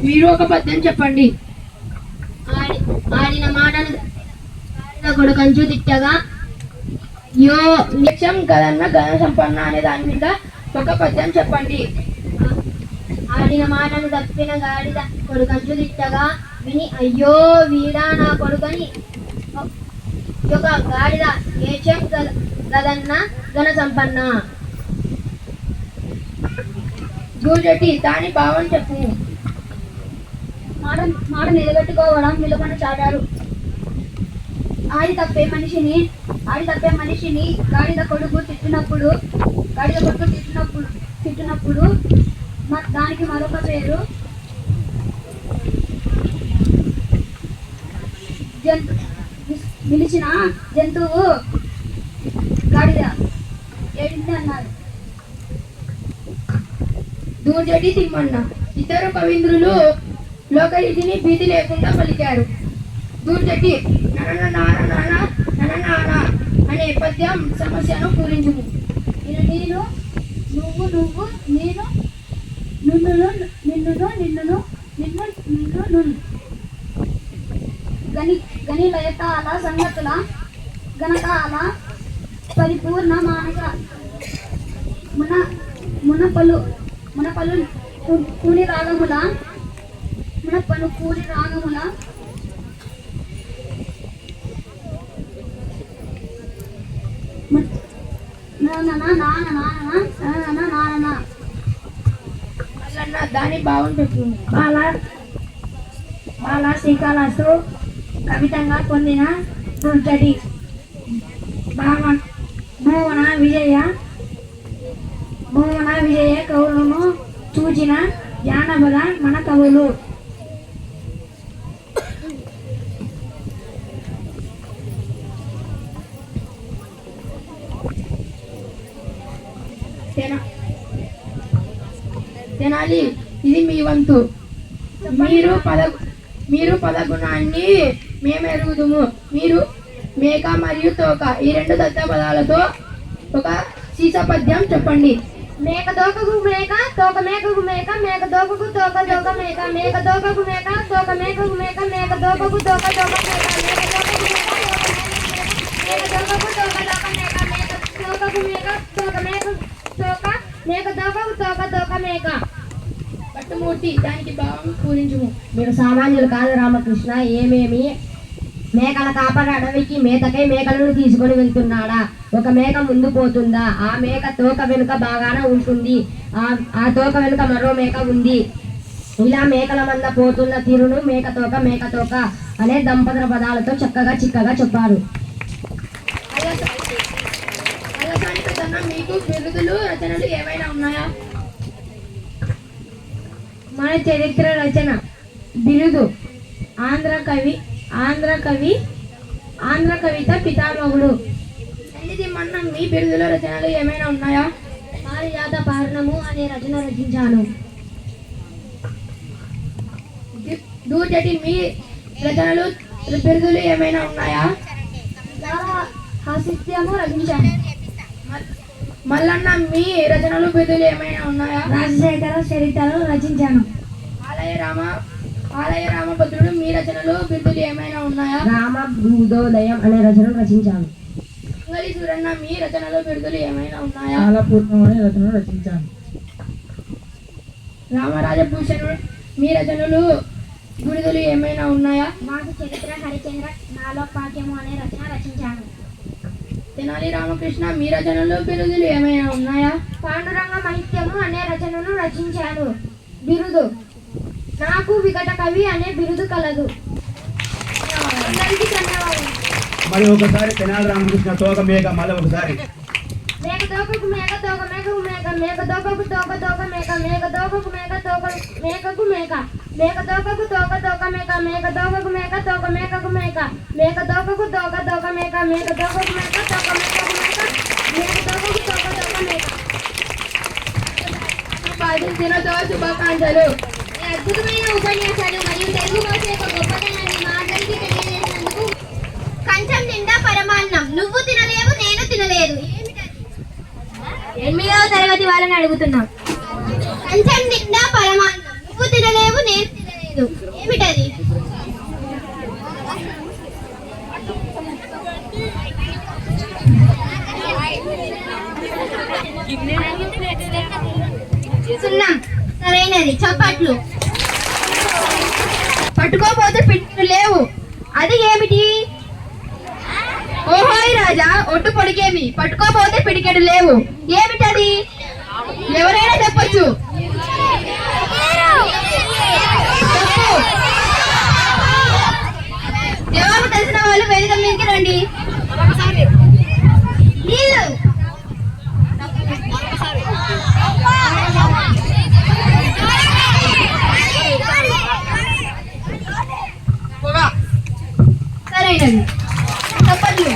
మీరు ఒక పద్యం చెప్పండి. ఆడిన మాటను కొడుకంచు తిట్టగా యో నిత్యం గదన్న గణ సంపన్న అనే దాని మీద ఒక పద్యం చెప్పండి. ఆడిన మాటను తప్పిన గాడిద కొడుకంచు తిట్టగా విని అయ్యో వీడా నా కొడుకని ఒక గాడిద ఏచం గదన్న ఘన సంపన్న. దూజటి దాని భావం చెప్పు. మాట నిలబెట్టుకోవడం విలువను చాటారు. ఆడి తప్పే మనిషిని గాడిద కొడుకు తిట్టినప్పుడు దానికి మరొక పేరు పిలిచిన జంతువు గాడిద ఏడింది అన్నారు. దూర్జటి తిమ్మన్న. ఇద్దరు కవీంద్రులు లోకరీతిని భీతి లేకుండా పలికారు. దూర్జటి నన అనే పద్యం సమస్యను పూరించుము. నేను నువ్వు నేను నిన్ను గణిలయకాల సంగతుల గణకాల పరిపూర్ణ మానక మునపలు కూని రాగముల దాని భావం పెట్టింది బాల శ్రీకాళహస్తు కవితంగా పొందిన దుర్జటి భువన విజయ కవులను చూచిన జానపద మన కవులు. తెనాలి, ఇది మీ వంతు. మీరు పదగుణాన్ని మేమెరుగుదుము. మీరు మేక మరియు తోక ఈ రెండు దత్త పదాలతో ఒక సీసా పద్యం చెప్పండి. మేక దోకకు మేక తోక మేకకు మేక మేక దోకకు తోక దోక మేక మేక దోకకు మేక తోక మేకకు మేక మేక దోకకు తోక దోక మేక మేక దోకకు తోక దోక మేక మేక దోకకు మేక తోక మేక తోక మేక దోకకు తోక దోక మేక. పట్టుమూర్తి, దానికి భావం పూరించుము. మీరు సామాన్యులు కాదు రామకృష్ణ. ఏమేమి మేకల కాపరి అడవికి మేతకై మేకలను తీసుకొని వెళ్తున్నాడా? ఒక మేక ముందు పోతుందా? ఆ మేక తోక వెనుక బాగానే ఉంటుంది. ఆ తోక వెనుక మరో మేక ఉంది. ఇలా మేకల మంద పోతున్న తీరును మేక తోక అనే దంపతుల పదాలతో చిక్కగా చెప్పారు. మీకు బిరుదులు, రచనలు ఏమైనా ఉన్నాయా? మన చరిత్ర రచన బిరుదు ఆంధ్ర కవిత పితామహుడు. మన్నం, మీ బిరుదుల రచనలు ఏమైనా ఉన్నాయా? పారిజాత పారణము అనే రచన రచించాను. దూజటి, మీ రచనలు బిరుదులు ఏమైనా ఉన్నాయా? హాస్యము రచించాను. మల్లన్న, మీ రచనలు బిరుదులు ఏమైనా ఉన్నాయా? రాజశేఖర చరిత్రలు రచించాను. ఆలయ రామభద్రుడు, మీ రచనలు బిరుదులు ఏమైనా ఉన్నాయా? రామ భూదోదయం అనే రచనను రచించాను. మంగళి సూరన్న, మీ రచనలు బిరుదులు ఏమైనా ఉన్నాయా? కాలపూర్ణం అనే రచనను రచించాను. రామరాజభూషణుడు, మీ రచనలు బిరుదులు ఏమైనా ఉన్నాయా? మాకు చరిత్ర హరిచంద్ర నాలోపాక్యము అనే రచన రచించాను. తెనాలి రామకృష్ణ, మీ రచనలు బిరుదులు ఏమైనా ఉన్నాయా? పాండురంగ మహిత్యము అనే రచనను రచించాను. బిరుదు నాకు వికట కవి అనే బిరుదు కలదు. అందరికీ ధన్యవాదాలు. మరి ఒకసారి తెనాలి రామకృష్ణ తోక మేక మళ్ళీ ఒకసారి. మేక దోకకు మేక తోక మేకకు మేక మేక దోకకు తోక దోక మేక మేక దోకకు మేక తోక మేకకు మేక మేక దోకకు తోక దోక మేక మేక దోకకు మేక తోక మేకకు మేక మేక దోకకు తోక దోక మేక మేక దోకకు మేక తోక మేకకు మేక మేక దోకకు తోక దోక మేక. దినోత్సవ శుభాకాంక్షలు. అద్భుతమైన ఉపన్యాసాలు మరియు తెలుగు భాష యొక్క గొప్పతనాన్ని మా అందరికీ తెలియజేసినందుకు. కంచం నిండా పరమాన్నం, నువ్వు తినలేవు నేను తినలేదు. 8వ తరగతి వాళ్ళని అడుగుతున్నాం. కంచం నిండా పరమాన్నం, నువ్వు తినలేవు నేను తినలేదు, ఏమిటది? సున్నం. సరైనది. చప్పట్లు. పట్టుకోపోతే పిట్లు లేవు, అది ఏమిటి? ఓహోయ్ రాజా, ఒట్టు పొడికేమి, పట్టుకోపోతే పిడికెడు లేవు, ఏమిటది? ఎవరైనా చెప్పొచ్చు. జవాబు తెలిసిన వాళ్ళు వేదిక మీదకి రండి. నీళ్ళు. సరైనది. చప్పట్లు.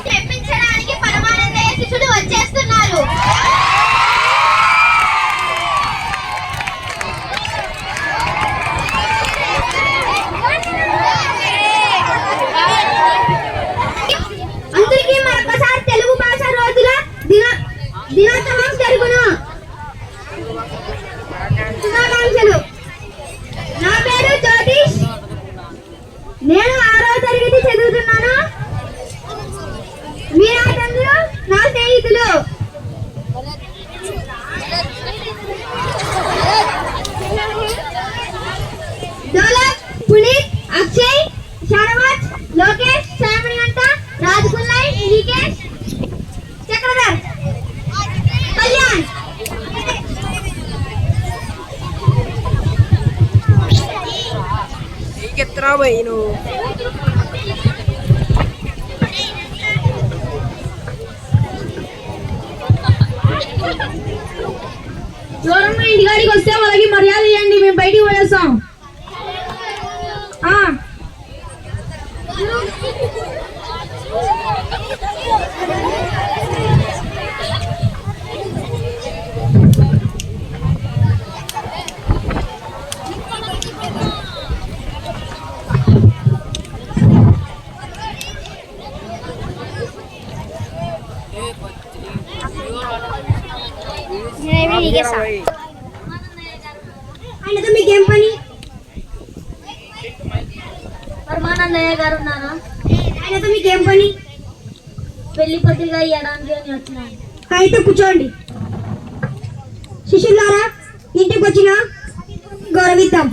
తెప్పించడానికి పరమానందయ్య శిష్యుడు వచ్చేస్తున్నారు. శ్రీకేష్, చక్రధర్, కళ్యాణ్. ఎవరన్నా ఇంటికాడికి వస్తే వాళ్ళకి మర్యాద ఇవ్వండి, మేము బయటికి పోయేస్తాం. ఆయనతో మీకేం పని? పరమానందయ్య గారు ఉన్నారా? ఆయనతో మీకేం పని? పెళ్లి పత్రిక ఇవ్వడానికి అని వచ్చినాను. అయితే కూర్చోండి. శిష్యులారా, ఇంటికి వచ్చిన గౌరవిద్దాం.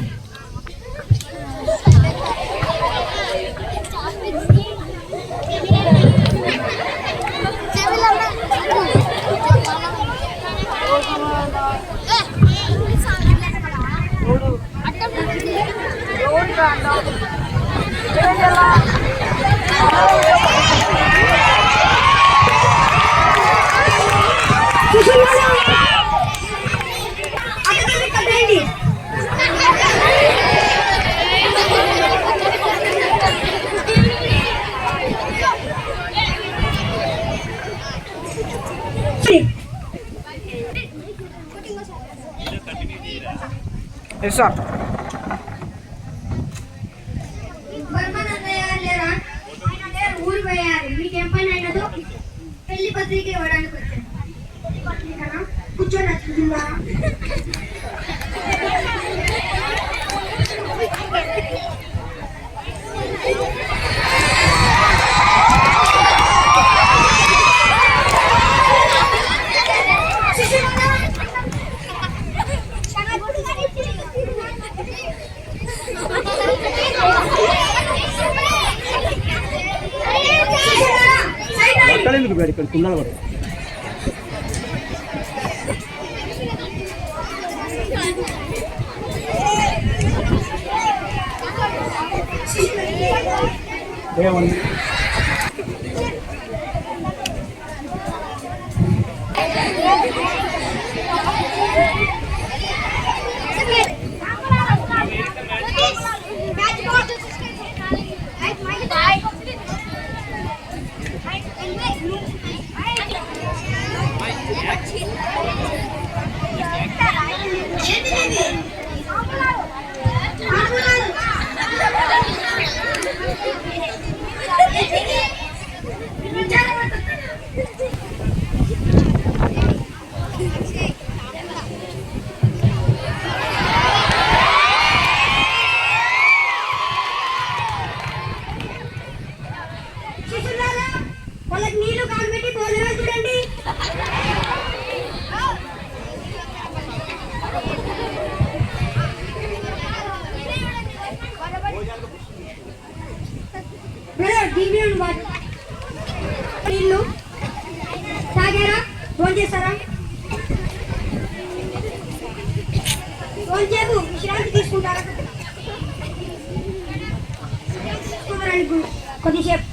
ఊరు పోయారు. మీకేం పని అయినదో? పెళ్లి పత్రిక ఇవ్వడానికి వచ్చాను. కూర్చొని వచ్చిందా? వాళ్ళకి నీళ్లు కాగబెట్టి భోజనాలు చూడండి. నీళ్ళు తాగారా? ఫోన్ చేస్తారా? ఫోన్ చేపు విశ్రాంతి తీసుకుంటారా? కొద్దిసేపు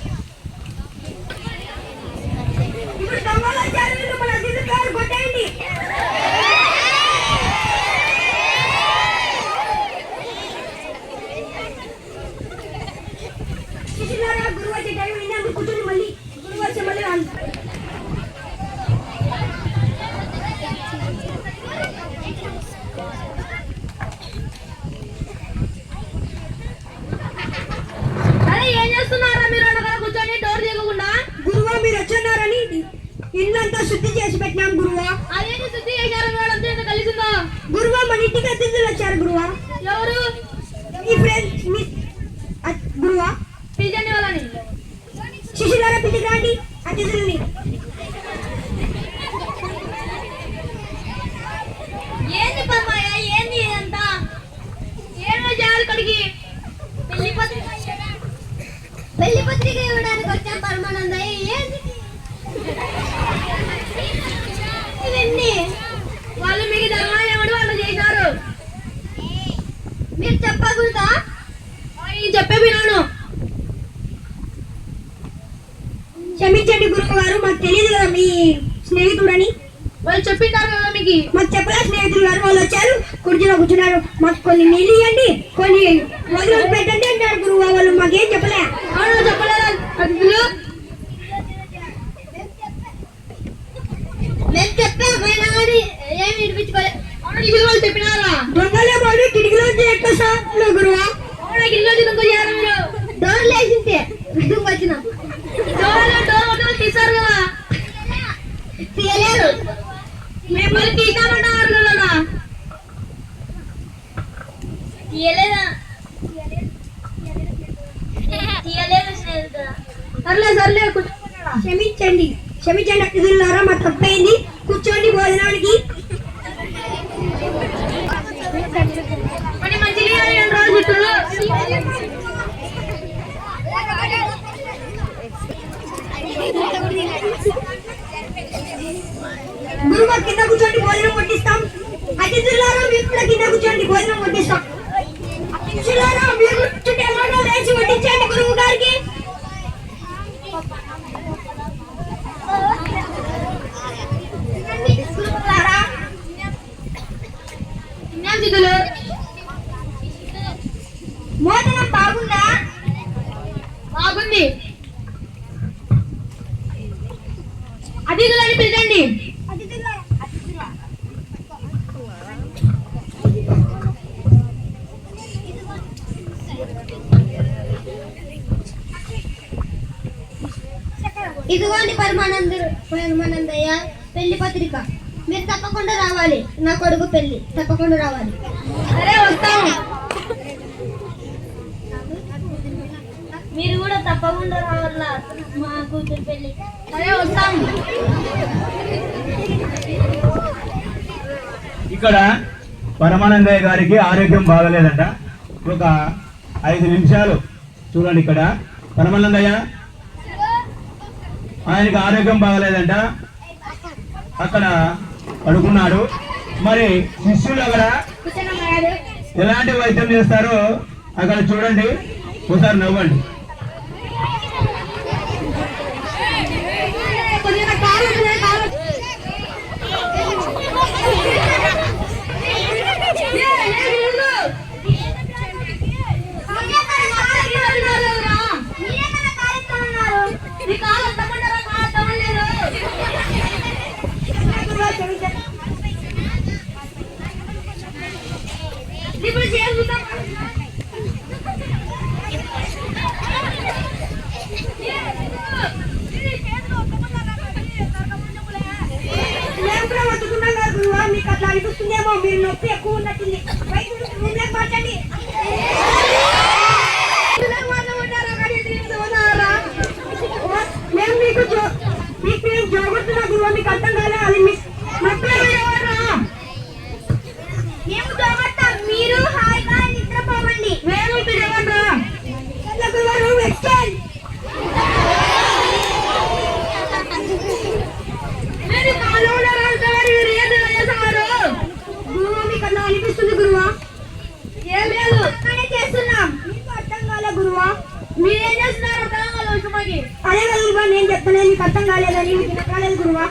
ఇప్పుడు దొంగలు వచ్చారు, మన అతిథి గారు కొట్టేయండి. గురువు వచ్చే టైం అయినా కూర్చొని మళ్ళీ గురువు వచ్చే మళ్ళీ ఏం చేస్తున్నారా మీరు? అక్కడ కూర్చొని డోర్ తీయకుండా. గురువా, మీరు వచ్చున్నారని ఇల్లంతా శుద్ధి చేసి పెట్టినాం గురువా. అదేంటి శుద్ధి చేశారు? మేడంతా ఎంత కలిసిందో. గురువా, మన ఇంటికి అతిథులు వచ్చారు గురువా. ఎవరు? మీ ఫ్రెండ్స్ గురువా. పిలిచండి వాళ్ళని. శిష్యులారా, పిలిచి రండి అతిథుల్ని. ఏంది పరమాయ? ఏంది ఇదంతా? ఏమో చేయాలి కడిగి. పెళ్లి పత్రిక ఇవ్వడానికి వచ్చాం పరమానందయ్య. ఏంది క్షమించండి గురువు గారు, మాకు తెలియదు కదా మీ స్నేహితుడని. వాళ్ళు చెప్పింటారు కదా మీకు. మాకు చెప్పలే స్నేహితులు గారు, వాళ్ళు వచ్చారు కుర్చీలో కూర్చున్నారు, మాకు కొన్ని నీళ్ళు ఇవ్వండి, కొన్ని భోజనం పెట్టండి అంటారు గురువు గారు. వాళ్ళు మాకేం చెప్పలే. అవును చెప్పలేదా అతిథులు? మేము చెప్పామైనా కానీ ఏమి వినిపించుకోలేదు. అవును అతిథులు వాళ్ళు చెప్పినారా? దొంగలే వాడు కిటికీలోంచి ఎట్లా సార్ గురువా? అవును గిరిలో దొంగ చేయాలి మీరు. డోర్ లేచింటే వచ్చినాం. డోర్ మొత్తం తీసారు కదా. తీయలేరు. మేము మళ్ళీ తీసామంటారు కదా. తీయలేదా? తీయలేదు స్నేహితుడా. సర్లే క్షమించండి క్షమించండి అతిథులారా, మా తప్పైంది. కూర్చోండి భోజనానికి. మరి మంచి రోజు గురువు కింద కూర్చోండి, భోజనం వడ్డిస్తాం. అతిథులారా మీరు కూడా కింద కూర్చోండి, భోజనం వడ్డిస్తాం. అతిథులారా మీరు కూర్చుంటే ఎలాగో లేచి వడ్డించండి గురువు గారికి. గురువులారా, అతిథులు భోజనం బాగుందా? బాగుంది. అతిథులని పిలచండి. ఇదిగోండి పరమానందయ్య పెళ్లి పత్రిక. మీరు తప్పకుండా రావాలి. నా కొడుకు పెళ్లి తప్పకుండా రావాలి. సరే వస్తాము. మీరు కూడా తప్పకుండా రావాలా మా కూతురు పెళ్లి. సరే వస్తాము. ఇక్కడ పరమానందయ్య గారికి ఆరోగ్యం బాగలేదంట. ఒక 5 నిమిషాలు చూడండి. ఇక్కడ పరమానందయ్య ఆయనకి ఆరోగ్యం బాగలేదంట, అక్కడ పడుకున్నాడు. మరి శిష్యులు అక్కడ ఎలాంటి వైద్యం చేస్తారో అక్కడ చూడండి, ఒకసారి నవ్వండి. మీకు అట్లా అనిపిస్తుందేమో, మీరు నొప్పి ఎక్కువ ఉన్నట్టుంది. మార్చండి. మేము మీకు జోగుతున్నా గురువు, మీకు అర్థం కాలే. అది మేము జోగొట్టాం, మీరు హాయిగా నిద్రపోవండి. మేము తిరగండి. గురువు ఎక్స్చేంజ్. అనిపిస్తుంది గురువా? ఏం లేదు, చేస్తున్నాం. మీకు అర్థం కాలే గురువా? మీరేం చేస్తున్నారు? అదే కదా గురువా నేను చెప్తానే, మీకు అర్థం కాలేదని. మీకు కాలేదు గురువా?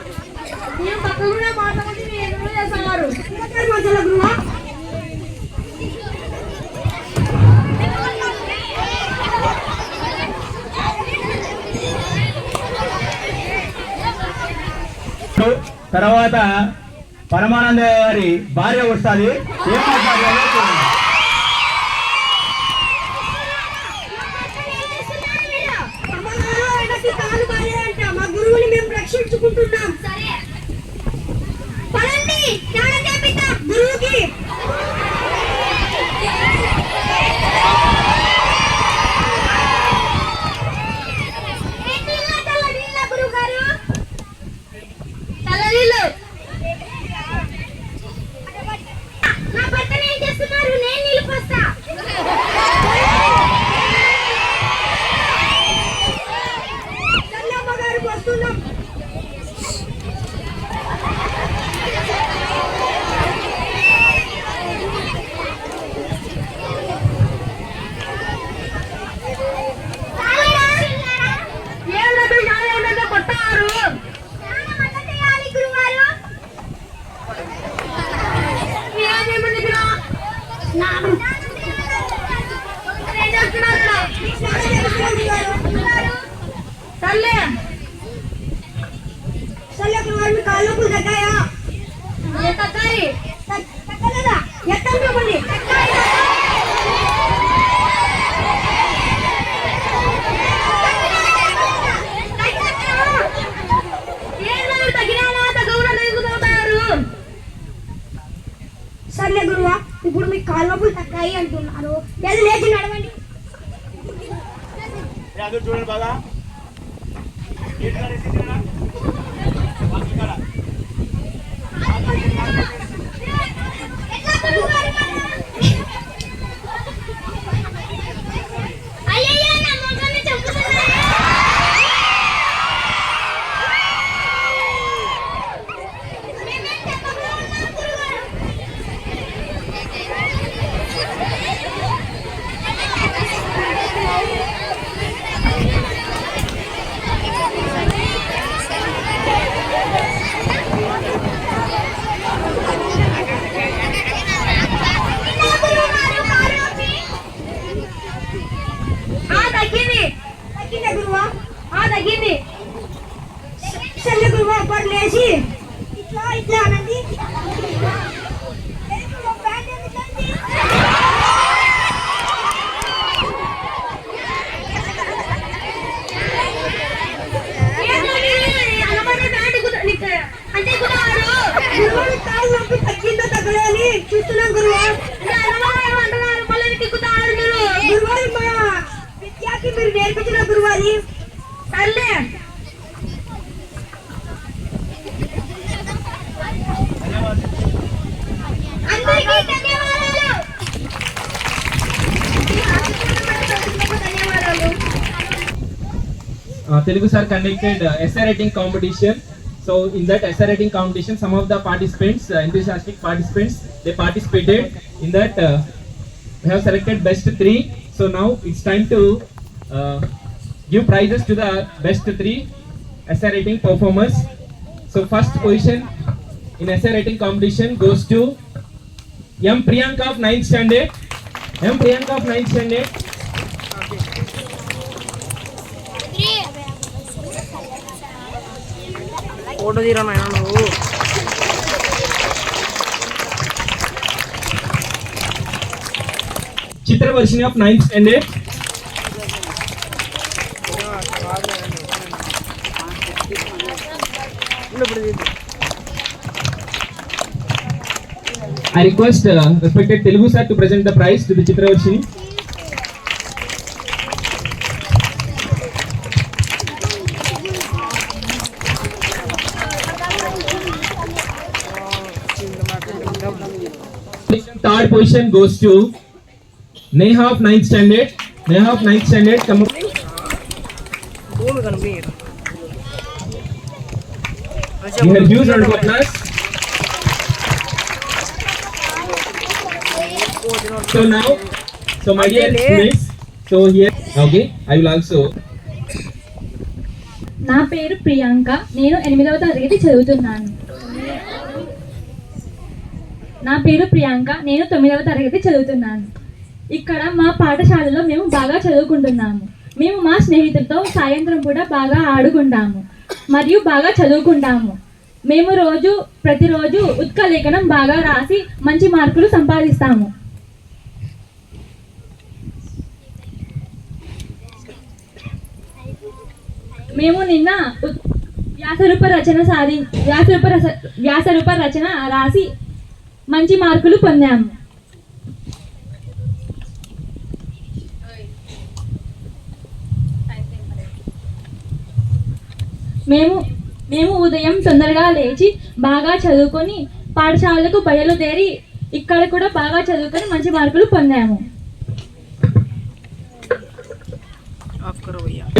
నేను పక్కన మాట్లాడి మీరు ఎందుకు చేస్తున్నారు? మధ్యలో గురువా తర్వాత పరమానంద గారి భార్య వస్తుంది. ఏం మాట్లాడాలో చూడండి. మా గురువుని మేము రక్షించుకుంటున్నాం. సరే పదండి, జ్ఞానం చేపిద్దాం గురువుకి. గురువు గారు చల్లనీళ్ళు. నా భర్తను ఏం చేస్తున్నారు? నేను నీళ్ళు పోస్తా. చల్లమ్మ గారు వస్తున్నాం. ఏం లేదు, సర్లే సర్లే గురువారు మీ కాళ్ళు నొప్పులు తగ్గాయా తగ్గాయి తగ్గలేదా ఎక్కడ చెప్పండి సర్లే గురువా ఇప్పుడు మీ కాళ్ళ నొప్పులు తగ్గాయి అంటున్నారు ఏది లేచి నడవండి చూడండి బాగా తగ్గింది సర్లే గురువా అప్పుడు లేచి ఇట్లా ఇట్లా అనండి అంటే కాళ్ళు నొప్పి తగ్గిందో తగ్గలేని చూస్తున్నాం గురువా అంటున్నారు మళ్ళీ దిక్కుతారు మీరు గురువారి మా విద్యార్థి మీరు నేర్పించిన గురువారి సర్లే అందరికీ ధన్యవాదాలు Telugu sir conducted essay writing competition. So in that essay writing competition, some of the participants, enthusiastic participants, they participated. In that, we have selected best 3. So now it's time to give prizes to the best 3 essay writing performers. So first position in essay writing competition goes to M. Priyanka of 9th standard. M. Priyanka of 9th standard. Photo తీరా నాయన నువ్వు Chitravarshini of 9th standard. I request respected Telugu sir to present the prize to the Chitravarshini. Third position goes to Neha of 9th standard. Neha of 9th standard. Come up. భూమి కనిపి You have huge round of applause. So now, so my dear students, so here, okay, I will also. నా పేరు ప్రియాంక నేను 8వ తరగతి చదువుతున్నాను నా పేరు ప్రియాంక నేను 9వ తరగతి చదువుతున్నాను ఇక్కడ మా పాఠశాలలో మేము బాగా చదువుకుంటున్నాము మేము మా స్నేహితులతో సాయంత్రం కూడా బాగా ఆడుకుంటాము మరియు బాగా చదువుకుంటాము మేము ప్రతిరోజు ఉత్క లేఖనం బాగా రాసి మంచి మార్కులు సంపాదిస్తాము మేము నిన్న వ్యాసరూప రచన రాసి మంచి మార్కులు పొందాము మేము ఉదయం తొందరగా లేచి బాగా చదువుకొని పాఠశాలకు బయలుదేరి ఇక్కడ కూడా బాగా చదువుకొని మంచి మార్కులు పొందాము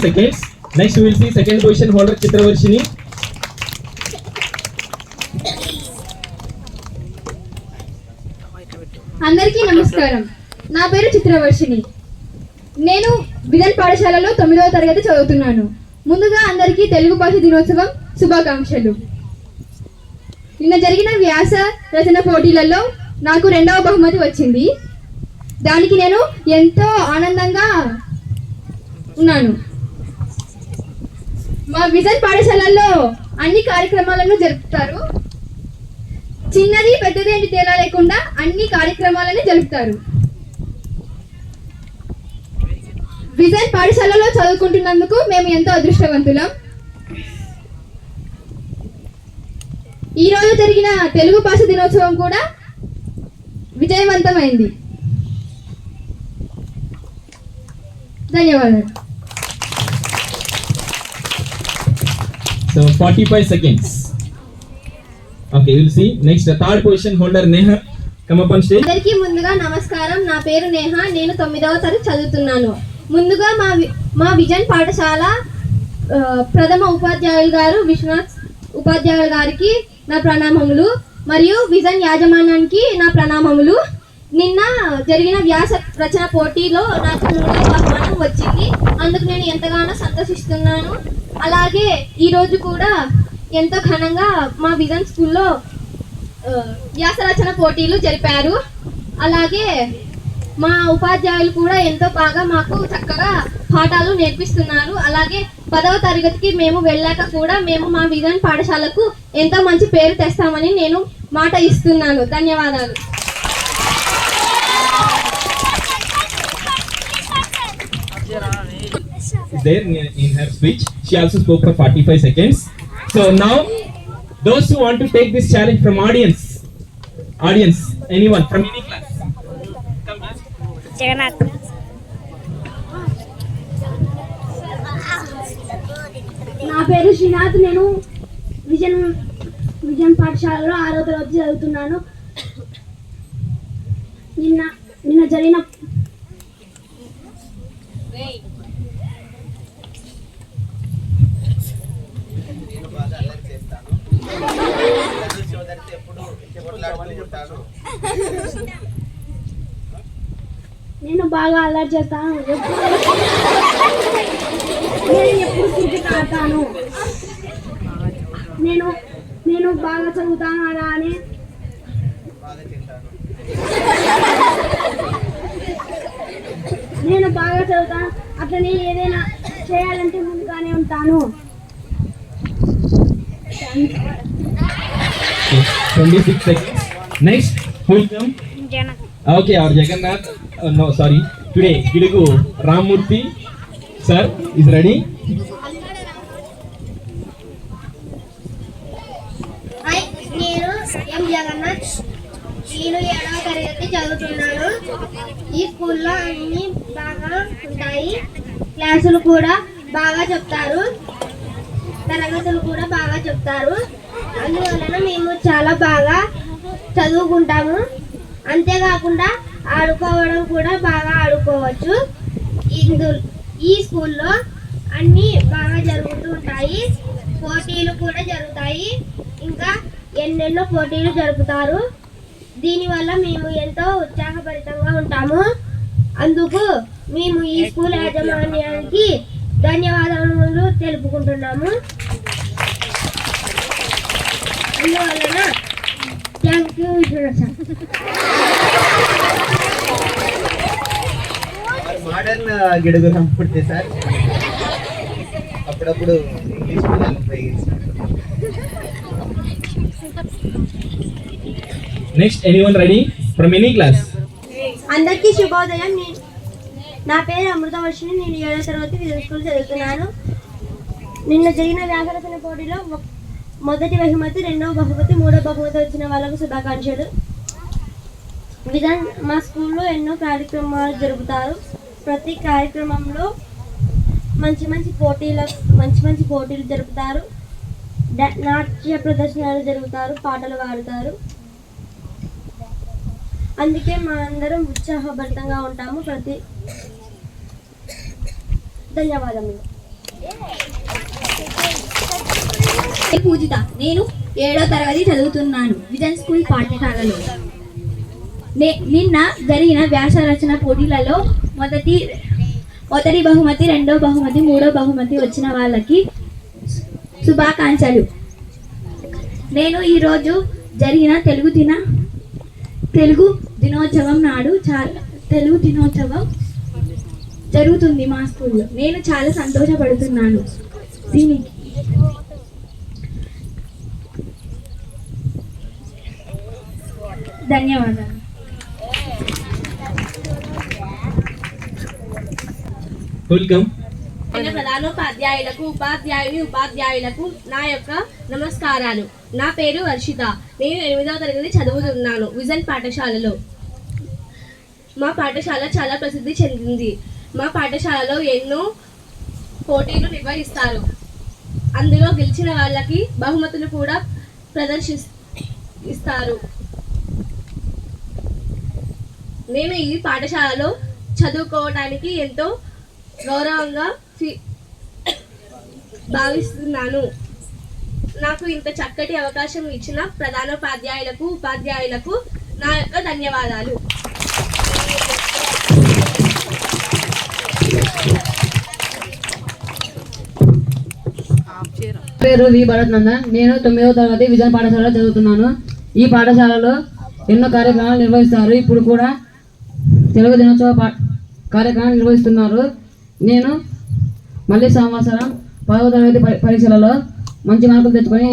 Seconds. Next we will see second position holder Chitravarshini. అందరికీ నమస్కారం నా పేరు చిత్రవర్షిణి నేను విధన్ పాఠశాలలో 9వ తరగతి చదువుతున్నాను ముందుగా అందరికీ తెలుగు భాష దినోత్సవం శుభాకాంక్షలు నిన్న జరిగిన వ్యాస రచన పోటీలలో నాకు 2వ బహుమతి వచ్చింది దానికి నేను ఎంతో ఆనందంగా ఉన్నాను మా విజన్ పాఠశాలల్లో అన్ని కార్యక్రమాలను జరుపుతారు. చిన్నది పెద్దది అని తేడా లేకుండా అన్ని కార్యక్రమాలను జరుపుతారు. విజన్ పాఠశాలలో చదువుకుంటున్నందుకు మేము ఎంతో అదృష్టవంతులం. ఈ రోజు జరిగిన తెలుగు భాష దినోత్సవం కూడా విజయవంతమైంది. ధన్యవాదాలు. So 45 seconds. Okay, we'll see. Next, the third position holder Neha, come up on stage. అందరికీ ముందుగా నమస్కారం. నా పేరు నేహ. నేను 9వ తరగతి చదువుతున్నాను. ముందుగా మా విజన్ పాఠశాల ప్రథమ ఉపాధ్యాయులు గారు విశ్వనాథ్ ఉపాధ్యాయులు గారికి నా ప్రణామములు మరియు విజన్ యాజమాన్యానికి నా ప్రణామములు. నిన్న జరిగిన వ్యాస రచన పోటీలో నాకు 3వ బహుమానం వచ్చింది. అందుకు నేను ఎంతగానో సంతోషిస్తున్నాను. అలాగే ఈరోజు కూడా ఎంతో ఘనంగా మా విజన్ స్కూల్లో వ్యాస రచన పోటీలు జరిపారు. అలాగే మా ఉపాధ్యాయులు కూడా ఎంతో బాగా మాకు చక్కగా పాఠాలు నేర్పిస్తున్నారు. అలాగే 10వ తరగతికి మేము వెళ్ళాక కూడా మేము మా విజన్ పాఠశాలకు ఎంతో మంచి పేరు తెస్తామని నేను మాట ఇస్తున్నాను. ధన్యవాదాలు. There in her speech, she also spoke for 45 seconds. So now, those who want to take this challenge from audience, anyone from any class, come here. నా పేరు శ్రీనాథ్. నేను విజన్ పాఠశాలలో 6వ తరగతి చదువుతున్నాను. నిన్న జరిగిన నేను బాగా అల్లరి చేస్తాను. నేను ఎప్పుడు క్రికెట్ ఆడతాను. నేను బాగా చదువుతాను. అలానే నేను బాగా చదువుతాను. అట్లనే ఏదైనా చేయాలంటే ముందుగానే ఉంటాను. 26 seconds. Next, who will come? Okay, our Jagannath. No, sorry. Today, Gidugu Ramurthy sir is ready. Hi, నేను ఎం జగన్నాథ్. నేను 7వ తరగతి చదువుతున్నాను. ఈ స్కూల్లో అన్ని బాగా ఉంటాయి. క్లాసులు కూడా బాగా చెప్తారు. తరగతులు కూడా బాగా చెప్తారు. అందువలన మేము చాలా బాగా చదువుకుంటాము. అంతేకాకుండా ఆడుకోవడం కూడా బాగా ఆడుకోవచ్చు. ఈ స్కూల్లో అన్నీ బాగా జరుగుతూ ఉంటాయి. పోటీలు కూడా జరుగుతాయి. ఇంకా ఎన్నెన్నో పోటీలు జరుపుతారు. దీనివల్ల మేము ఎంతో ఉత్సాహభరితంగా ఉంటాము. అందుకు మేము ఈ స్కూల్ యాజమాన్యానికి ధన్యవాదాలు తెలుపుకుంటున్నాము. అందువలన thank you sir. Modern Gidugu Ramamurthy sir అప్పుడప్పుడు ఇంగ్లీష్ పదాలు ఉపయోగిస్తారు. Next, anyone ready from any class? అందరికీ శుభోదయం. నా పేరు అమృతవర్షిణి. నేను 7వ తరగతి విజన్ స్కూల్ చదువుతున్నాను. నిన్న జరిగిన వ్యాసరచన పోటీలో మొదటి బహుమతి, 2వ బహుమతి, 3వ బహుమతి వచ్చిన వాళ్ళకు శుభాకాంక్షలు. విజన్ మా స్కూల్లో ఎన్నో కార్యక్రమాలు జరుపుతారు. ప్రతి కార్యక్రమంలో మంచి మంచి పోటీలు జరుపుతారు. నాట్య ప్రదర్శనలు జరుగుతారు. పాటలు పాడుతారు. అందుకే మా అందరం ఉత్సాహభరితంగా ఉంటాము. ధన్యవాదములు. పూజిత. నేను 7వ తరగతి చదువుతున్నాను విజన్ స్కూల్ పాఠశాలలో. నిన్న జరిగిన వ్యాస రచన పోటీలలో మొదటి బహుమతి, 2వ బహుమతి, 3వ బహుమతి వచ్చిన వాళ్ళకి శుభాకాంక్షలు. నేను ఈరోజు జరిగిన తెలుగు దినోత్సవం నాడు తెలుగు దినోత్సవం జరుగుతుంది మా స్కూల్లో. నేను చాలా సంతోషపడుతున్నాను. ధన్యవాదాలు. వెల్కమ్. ప్రధానోపాధ్యాయులకు ఉపాధ్యాయులకు నా యొక్క నమస్కారాలు. నా పేరు వర్షిత. నేను 8వ తరగతి చదువుతున్నాను విజన్ పాఠశాలలో. మా పాఠశాల చాలా ప్రసిద్ధి చెందింది. మా పాఠశాలలో ఎన్నో పోటీలు నిర్వహిస్తారు. అందులో గెలిచిన వాళ్ళకి బహుమతులు కూడా ప్రదర్శిస్తారు. నేను ఈ పాఠశాలలో చదువుకోవడానికి ఎంతో గౌరవంగా భావిస్తున్నాను. నాకు ఇంత చక్కటి అవకాశం ఇచ్చిన ప్రధానోపాధ్యాయులకు ఉపాధ్యాయులకు నా యొక్క ధన్యవాదాలు. పేరు వి భరత్ నందన్. నేను 9వ తరగతి విజన్ పాఠశాలలో చదువుతున్నాను. ఈ పాఠశాలలో ఎన్నో కార్యక్రమాలు నిర్వహిస్తారు. ఇప్పుడు కూడా తెలుగు దినోత్సవ కార్యక్రమాలు నిర్వహిస్తున్నారు. నేను మళ్ళీ సంవత్సరం 10వ తరగతి పరీక్షలలో మంచి మార్కులు తెచ్చుకొని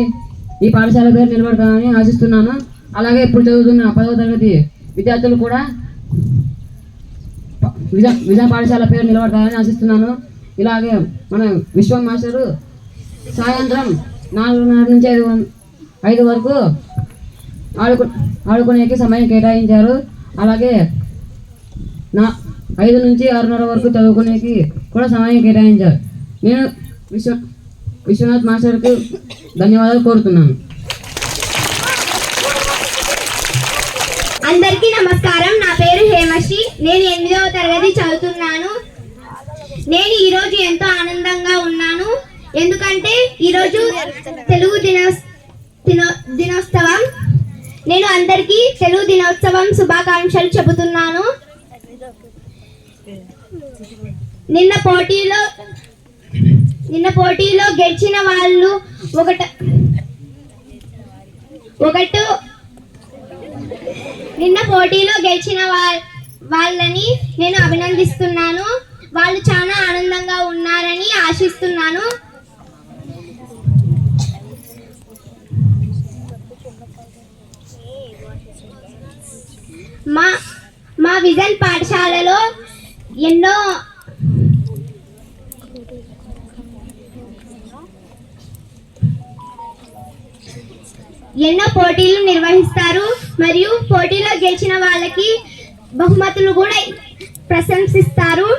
ఈ పాఠశాల పేరు నిలబడతానని ఆశిస్తున్నాను. అలాగే ఇప్పుడు చదువుతున్న 10వ తరగతి విద్యార్థులు కూడా విజన్ పాఠశాల పేరు నిలబడతానని ఆశిస్తున్నాను. ఇలాగే మన విశ్వం మాస్టరు సాయంత్రం 4:30 నుంచి 5 వరకు ఆడుకునేకి సమయం కేటాయించారు. అలాగే 5 నుంచి 6:30 వరకు చదువుకునేకి కూడా సమయం కేటాయించారు. నేను విశ్వనాథ్ మాస్టర్కు ధన్యవాదాలు కోరుతున్నాను. అందరికీ నమస్కారం. నా పేరు హేమశ్రీ. నేను 8వ తరగతి చదువుతున్నాను. నేను ఈరోజు ఎంతో ఆనందంగా ఉన్నాను. ఎందుకంటే ఈరోజు తెలుగు దినోత్సవం. నేను అందరికీ తెలుగు దినోత్సవం శుభాకాంక్షలు చెబుతున్నాను. నిన్న పోటీలో గెలిచిన వాళ్ళు నిన్న పోటీలో గెలిచిన వాళ్ళని నేను అభినందిస్తున్నాను. వాళ్ళు చాలా ఆనందంగా ఉన్నారని ఆశిస్తున్నాను. మా విజన్ పాఠశాలలో ఎన్నో పోటీలు నిర్వహిస్తారు. మరియు పోటీలో గెలిచిన వాళ్ళకి బహుమతులు కూడా ప్రశంసిస్తారు.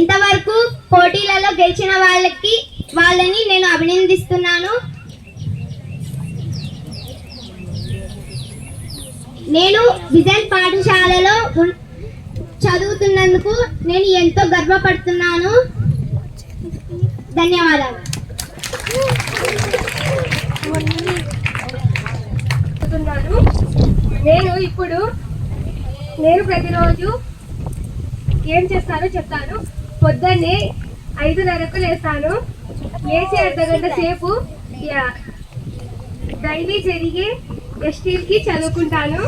ఇంతవరకు పోటీలలో గెలిచిన వాళ్ళని నేను అభినందిస్తున్నాను. నేను విజన్ పాఠశాలలో చదువుతున్నందుకు నేను ఎంతో గర్వపడుతున్నాను. ధన్యవాదాలు. నేను ప్రతిరోజు ఏం చేస్తానో చెప్తాను. పొద్దున్నే 5:30కు లేస్తాను. లేచి అర్ధగంట సేపు డైలీ జరిగే ఎస్టీల్కి చదువుకుంటాను.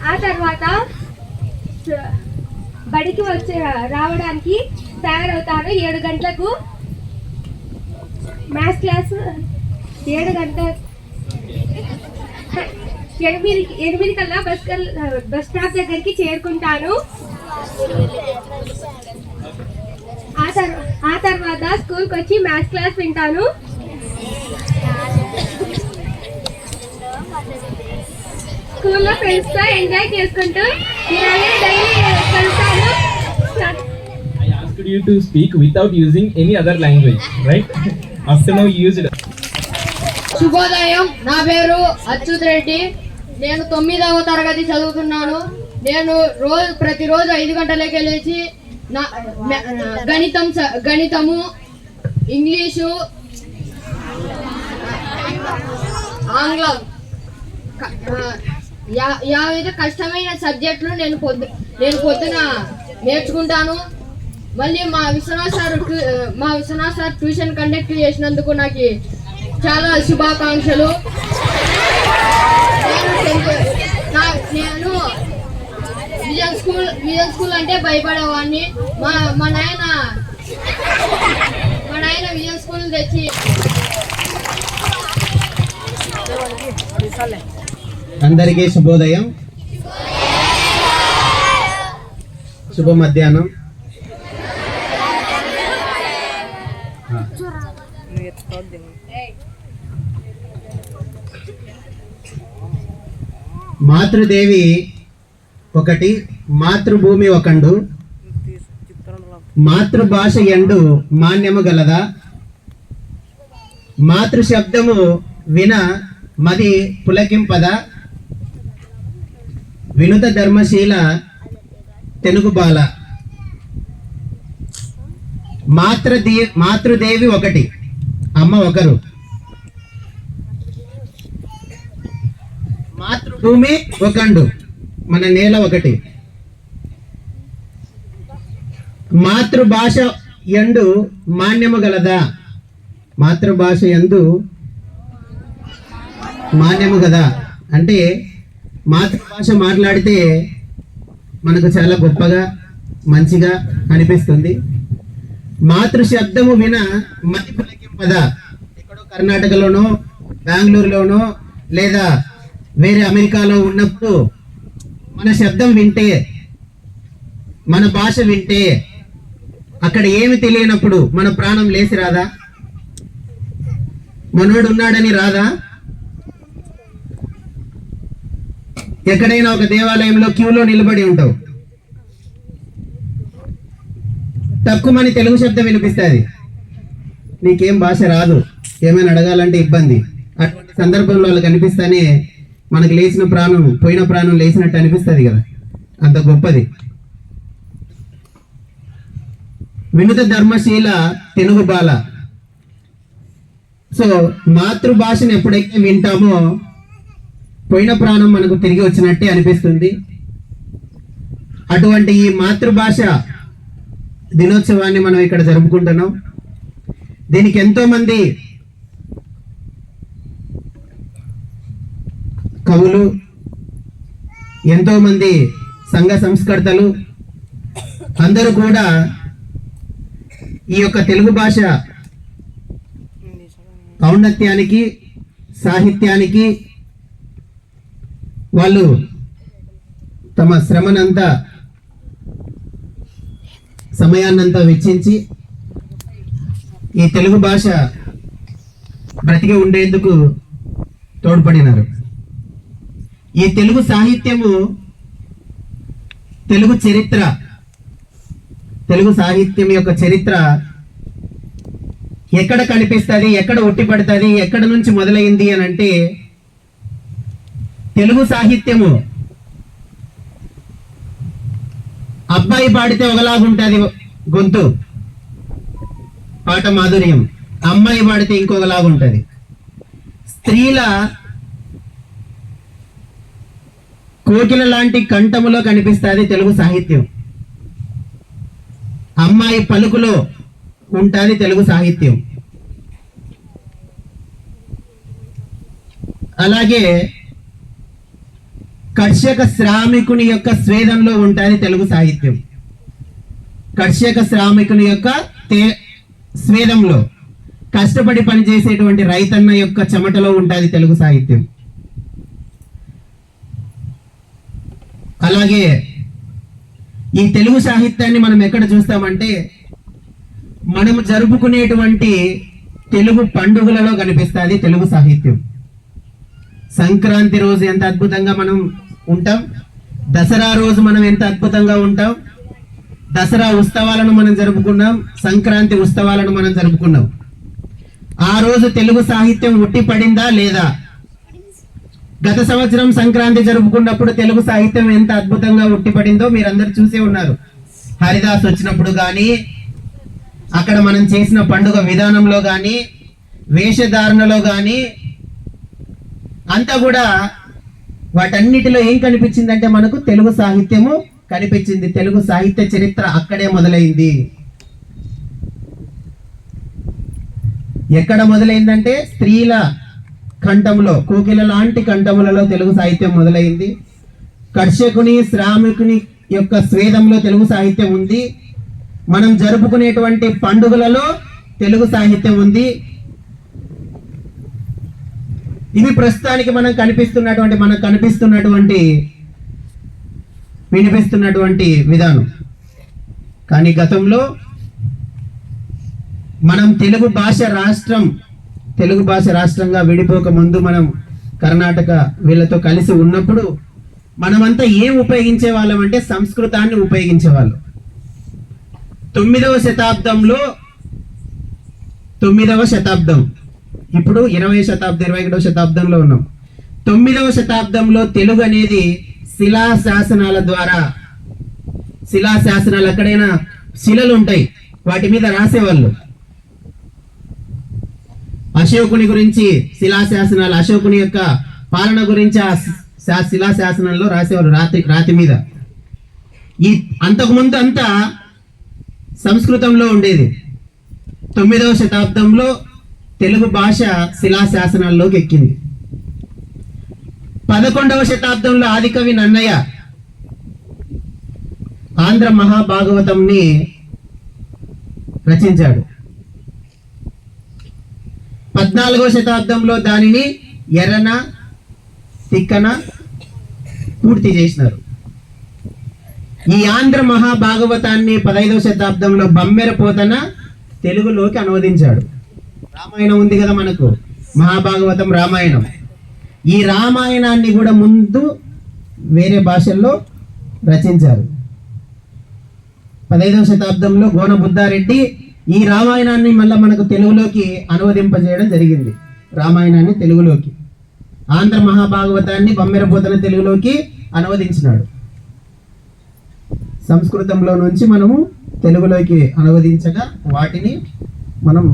ఆ తర్వాత బడికి రావడానికి తయారవుతాను. 7 గంటలకు మ్యాథ్స్ క్లాస్. 8 కల్లా బస్ స్టాప్ దగ్గరికి చేరుకుంటాను. ఆ తర్వాత స్కూల్కి వచ్చి మ్యాథ్స్ క్లాస్ వింటాను. స్కూల్లో ఫ్రెండ్స్తో ఎంజాయ్ చేసుకుంటూ ఇలాగే డైలీ వెళ్తాను. I asked you to speak without using any other language, right? After now you used. శుభోదయం. నా పేరు అచ్యుత్ రెడ్డి. నేను 9వ తరగతి చదువుతున్నాను. నేను ప్రతిరోజు 5 గంటలకే లేచి గణితము, ఇంగ్లీషు, ఆంగ్లం 50 కష్టమైన సబ్జెక్టులు నేను పొద్దున నేర్చుకుంటాను. మళ్ళీ మా విశ్వనాథ్ సార్ ట్యూషన్ కండక్ట్ చేసినందుకు నాకు చాలా శుభాకాంక్షలు. నేను విజన్ స్కూల్ అంటే భయపడేవాడిని. మా నాయన మా నాయన విజయం స్కూల్ తెచ్చి అందరికీ శుభోదయం, శుభ మధ్యాహ్నం. మాతృదేవి ఒకటి, మాతృభూమి ఒకండు, మాతృభాష ఎండు మాన్యము గలదా, మాతృ శబ్దము విన మది పులకింపద, వినుత ధర్మశీల తెలుగు బాల. మాతృదేవి ఒకటి, అమ్మ ఒకరు. మాతృభూమి ఒకండు, మన నేల ఒకటి. మాతృభాష యందు మాన్యము గలదా, మాతృభాష యందు మాన్యము కదా అంటే మాతృభాష మాట్లాడితే మనకు చాలా గొప్పగా మంచిగా అనిపిస్తుంది. మాతృ శబ్దము విన మతి పులకింపదా, ఎక్కడో కర్ణాటకలోనో బెంగళూరులోనో లేదా వేరే అమెరికాలో ఉన్నప్పుడు మన శబ్దం వింటే, మన భాష వింటే, అక్కడ ఏమి తెలియనప్పుడు మన ప్రాణం లేచి రాదా? మనోడు ఉన్నాడని రాదా? ఎక్కడైనా ఒక దేవాలయంలో క్యూలో నిలబడి ఉంటావు, తక్కువని తెలుగు శబ్దం వినిపిస్తుంది, నీకేం భాష రాదు, ఏమైనా అడగాలంటే ఇబ్బంది. అటువంటి సందర్భంలో వాళ్ళకి అనిపిస్తానే మనకు లేచిన ప్రాణం పోయిన ప్రాణం లేచినట్టు అనిపిస్తుంది కదా, అంత గొప్పది. వినుత ధర్మశీల తెలుగు బాల. సో మాతృభాషను ఎప్పుడైతే వింటామో పోయిన ప్రాణం మనకు తిరిగి వచ్చినట్టే అనిపిస్తుంది. అటువంటి ఈ మాతృభాష దినోత్సవాన్ని మనం ఇక్కడ జరుపుకుంటున్నాం. దీనికి ఎంతో మంది కవులు, ఎంతో మంది సంఘ సంస్కర్తలు అందరూ కూడా ఈ యొక్క తెలుగు భాష ఔన్నత్యానికి, సాహిత్యానికి వాళ్ళు తమ శ్రమనంతా, సమయాన్నంతా వెచ్చించి ఈ తెలుగు భాష బ్రతికి ఉండేందుకు తోడ్పడినారు. ఈ తెలుగు సాహిత్యము, తెలుగు చరిత్ర, తెలుగు సాహిత్యం యొక్క చరిత్ర ఎక్కడ కనిపిస్తుంది, ఎక్కడ ఉట్టిపడుతుంది, ఎక్కడ నుంచి మొదలైంది అని అంటే, తెలుగు సాహిత్యము అబ్బాయి పాడితే ఒకలాగుంటుంది గొంతు, పాట మాధుర్యం, అమ్మాయి పాడితే ఇంకొకలాగుంటుంది. స్త్రీల కోకిల లాంటి కంఠములో కనిపిస్తుంది తెలుగు సాహిత్యం, అమ్మాయి పలుకులో ఉంటుంది తెలుగు సాహిత్యం. అలాగే కర్షక శ్రామికుని యొక్క స్వేదంలో ఉంటుంది తెలుగు సాహిత్యం. కర్షక శ్రామికుని యొక్క స్వేదంలో, కష్టపడి పనిచేసేటువంటి రైతన్న యొక్క చెమటలో ఉంటుంది తెలుగు సాహిత్యం. అలాగే ఈ తెలుగు సాహిత్యాన్ని మనం ఎక్కడ చూస్తామంటే, మనము జరుపుకునేటువంటి తెలుగు పండుగలలో కనిపిస్తుంది తెలుగు సాహిత్యం. సంక్రాంతి రోజు ఎంత అద్భుతంగా మనం ఉంటాం, దసరా రోజు మనం ఎంత అద్భుతంగా ఉంటాం, దసరా ఉత్సవాలను మనం జరుపుకున్నాం, సంక్రాంతి ఉత్సవాలను మనం జరుపుకున్నాం. ఆ రోజు తెలుగు సాహిత్యం ఉట్టి పడిందా లేదా? గత సంవత్సరం సంక్రాంతి జరుపుకున్నప్పుడు తెలుగు సాహిత్యం ఎంత అద్భుతంగా ఉట్టిపడిందో మీరందరూ చూసే ఉన్నారు. హరిదాస్ వచ్చినప్పుడు కానీ, అక్కడ మనం చేసిన పండుగ విధానంలో కానీ, వేషధారణలో కానీ, అంతా కూడా వాటన్నిటిలో ఏం కనిపించిందంటే మనకు తెలుగు సాహిత్యము కనిపించింది. తెలుగు సాహిత్య చరిత్ర అక్కడే మొదలైంది. ఎక్కడ మొదలైందంటే స్త్రీల కంఠంలో, కోకిల లాంటి కంఠములలో తెలుగు సాహిత్యం మొదలైంది. కర్షకుని శ్రామికుని యొక్క స్వేదంలో తెలుగు సాహిత్యం ఉంది. మనం జరుపుకునేటువంటి పండుగలలో తెలుగు సాహిత్యం ఉంది. ఇవి ప్రస్తుతానికి మనకు కనిపిస్తున్నటువంటి వినిపిస్తున్నటువంటి విధానం. కానీ గతంలో మనం తెలుగు భాష రాష్ట్రంగా విడిపోక ముందు మనం కర్ణాటక వీళ్ళతో కలిసి ఉన్నప్పుడు మనమంతా ఏం ఉపయోగించే వాళ్ళం అంటే సంస్కృతాన్ని ఉపయోగించేవాళ్ళం. 9వ శతాబ్దం, ఇప్పుడు 21వ శతాబ్దంలో ఉన్నాం. 9వ శతాబ్దంలో తెలుగు అనేది శిలాశాసనాలు ఎక్కడైనా శిలలు ఉంటాయి, వాటి మీద రాసేవాళ్ళు. అశోకుని గురించి శిలాశాసనాలు, అశోకుని యొక్క పాలన గురించి ఆ శిలాశాసనంలో రాసేవాళ్ళు రాతి మీద. అంతకుముందు అంతా సంస్కృతంలో ఉండేది. 9వ శతాబ్దంలో తెలుగు భాష శిలాశాసనాల్లోకి ఎక్కింది. 11వ శతాబ్దంలో ఆదికవి నన్నయ్య ఆంధ్ర మహాభాగవతంని రచించాడు. 14వ శతాబ్దంలో దానిని ఎర్రన తిక్కన పూర్తి చేసినారు. ఈ ఆంధ్ర మహాభాగవతాన్ని 15వ శతాబ్దంలో బమ్మెర పోతన తెలుగులోకి అనువదించాడు. రామాయణం ఉంది కదా మనకు, మహాభాగవతం రామాయణం. ఈ రామాయణాన్ని కూడా ముందు వేరే భాషల్లో రచించారు. 15వ శతాబ్దంలో గోన బుద్ధారెడ్డి ఈ రామాయణాన్ని మళ్ళీ మనకు తెలుగులోకి అనువదింపజేయడం జరిగింది. రామాయణాన్ని తెలుగులోకి, ఆంధ్ర మహాభాగవతాన్ని బమ్మెరపోతన తెలుగులోకి అనువదించినాడు. సంస్కృతంలో నుంచి మనము తెలుగులోకి అనువదించగా వాటిని మనం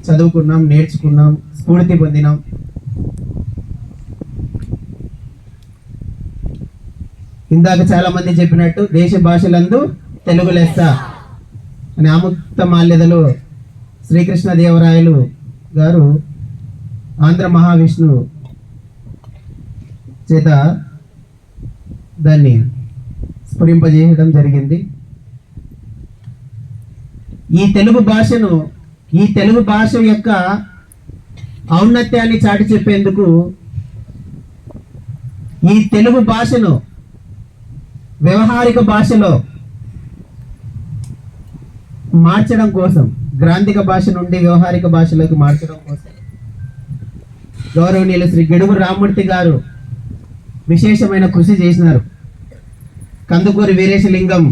చదువుకున్నాం, నేర్చుకున్నాం, స్ఫూర్తి పొందినాం. ఇందాక చాలా మంది చెప్పినట్టు దేశ భాషలందు తెలుగు లెస్స అని ఆముక్త మాల్యదలో శ్రీకృష్ణదేవరాయలు గారు ఆంధ్ర మహావిష్ణువు చేత దాన్ని స్ఫురింపజేయడం జరిగింది. ఈ తెలుగు భాష యొక్క ఔన్నత్యాన్ని చాటి చెప్పేందుకు ఈ తెలుగు భాషను వ్యవహారిక భాషలో మార్చడం కోసం, గ్రాంధిక భాష నుండి వ్యవహారిక భాషలోకి మార్చడం కోసం గౌరవనీయులు శ్రీ గిడుగు రామ్మూర్తి గారు విశేషమైన కృషి చేసినారు. కందుకూరి వీరేశలింగం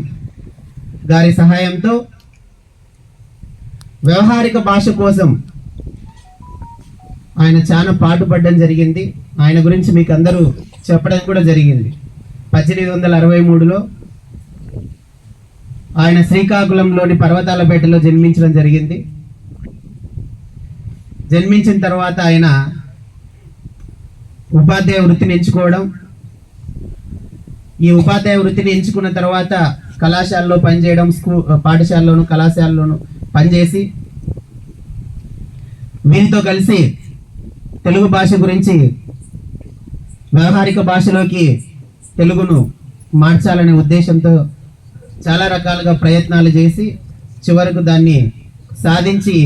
గారి సహాయంతో వ్యవహారిక భాష కోసం ఆయన చాలా పాటుపడడం జరిగింది. ఆయన గురించి మీకు అందరూ చెప్పడం కూడా జరిగింది. 1863లో ఆయన శ్రీకాకుళంలోని పర్వతాలపేటలో జన్మించడం జరిగింది. జన్మించిన తర్వాత ఆయన ఉపాధ్యాయ వృత్తిని ఎంచుకోవడం, ఈ ఉపాధ్యాయ వృత్తిని ఎంచుకున్న తర్వాత కళాశాలలో పనిచేయడం, పాఠశాలలోను కళాశాలలోను పనిచేసి వీరితో కలిసి తెలుగు భాష గురించి వ్యవహారిక భాషలోకి తెలుగును మార్చాలనే ఉద్దేశంతో చాలా రకాలుగా ప్రయత్నాలు చేసి చివరకు దాన్ని సాధించి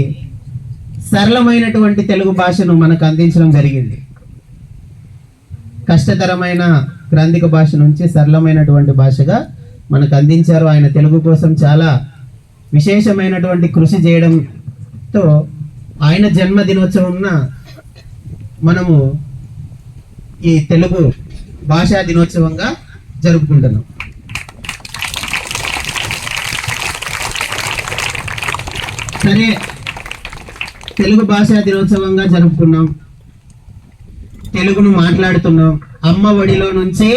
సరళమైనటువంటి తెలుగు భాషను మనకు అందించడం జరిగింది. కష్టతరమైన గ్రాంధిక భాష నుంచి సరళమైనటువంటి భాషగా మనకు అందించారు. ఆయన తెలుగు కోసం చాలా విశేషమైనటువంటి కృషి చేయడంతో ఆయన జన్మదినోత్సవంన మనము ఈ తెలుగు భాషా దినోత్సవంగా జరుపుకుంటున్నాం. సరే, తెలుగు భాషా దినోత్సవంగా జరుపుకున్నాం, తెలుగును మాట్లాడుతున్నాం. అమ్మ ఒడిలో నుంచే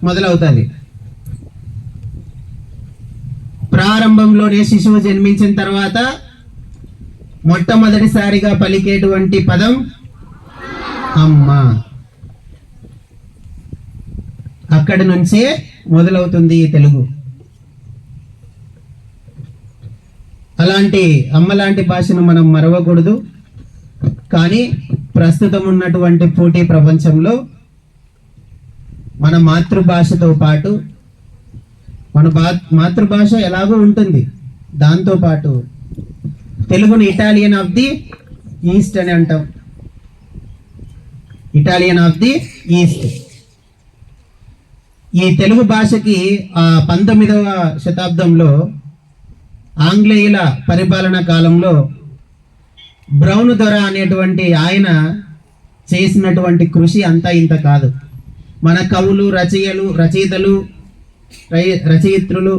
మొదలవుతుంది. ప్రారంభంలోనే శిశువు జన్మించిన తర్వాత మొట్టమొదటిసారిగా పలికేటువంటి పదం అమ్మ. అక్కడి నుంచే మొదలవుతుంది ఈ తెలుగు. అలాంటి అమ్మలాంటి భాషను మనం మరవకూడదు. కానీ ప్రస్తుతం ఉన్నటువంటి పోటీ ప్రపంచంలో మన మాతృభాషతో పాటు మన మాతృభాష ఎలాగో ఉంటుంది, దాంతో పాటు తెలుగుని ఇటాలియన్ ఆఫ్ ది ఈస్ట్ అని అంటాం. Italian of the east. ఈ తెలుగు భాషకి 19వ శతాబ్దంలో ఆంగ్లేయుల పరిపాలనా కాలంలో బ్రౌన్ దొర అనేటువంటి ఆయన చేసినటువంటి కృషి అంతా ఇంత కాదు. మన కవులు, రచయితలు, రచయిత్రులు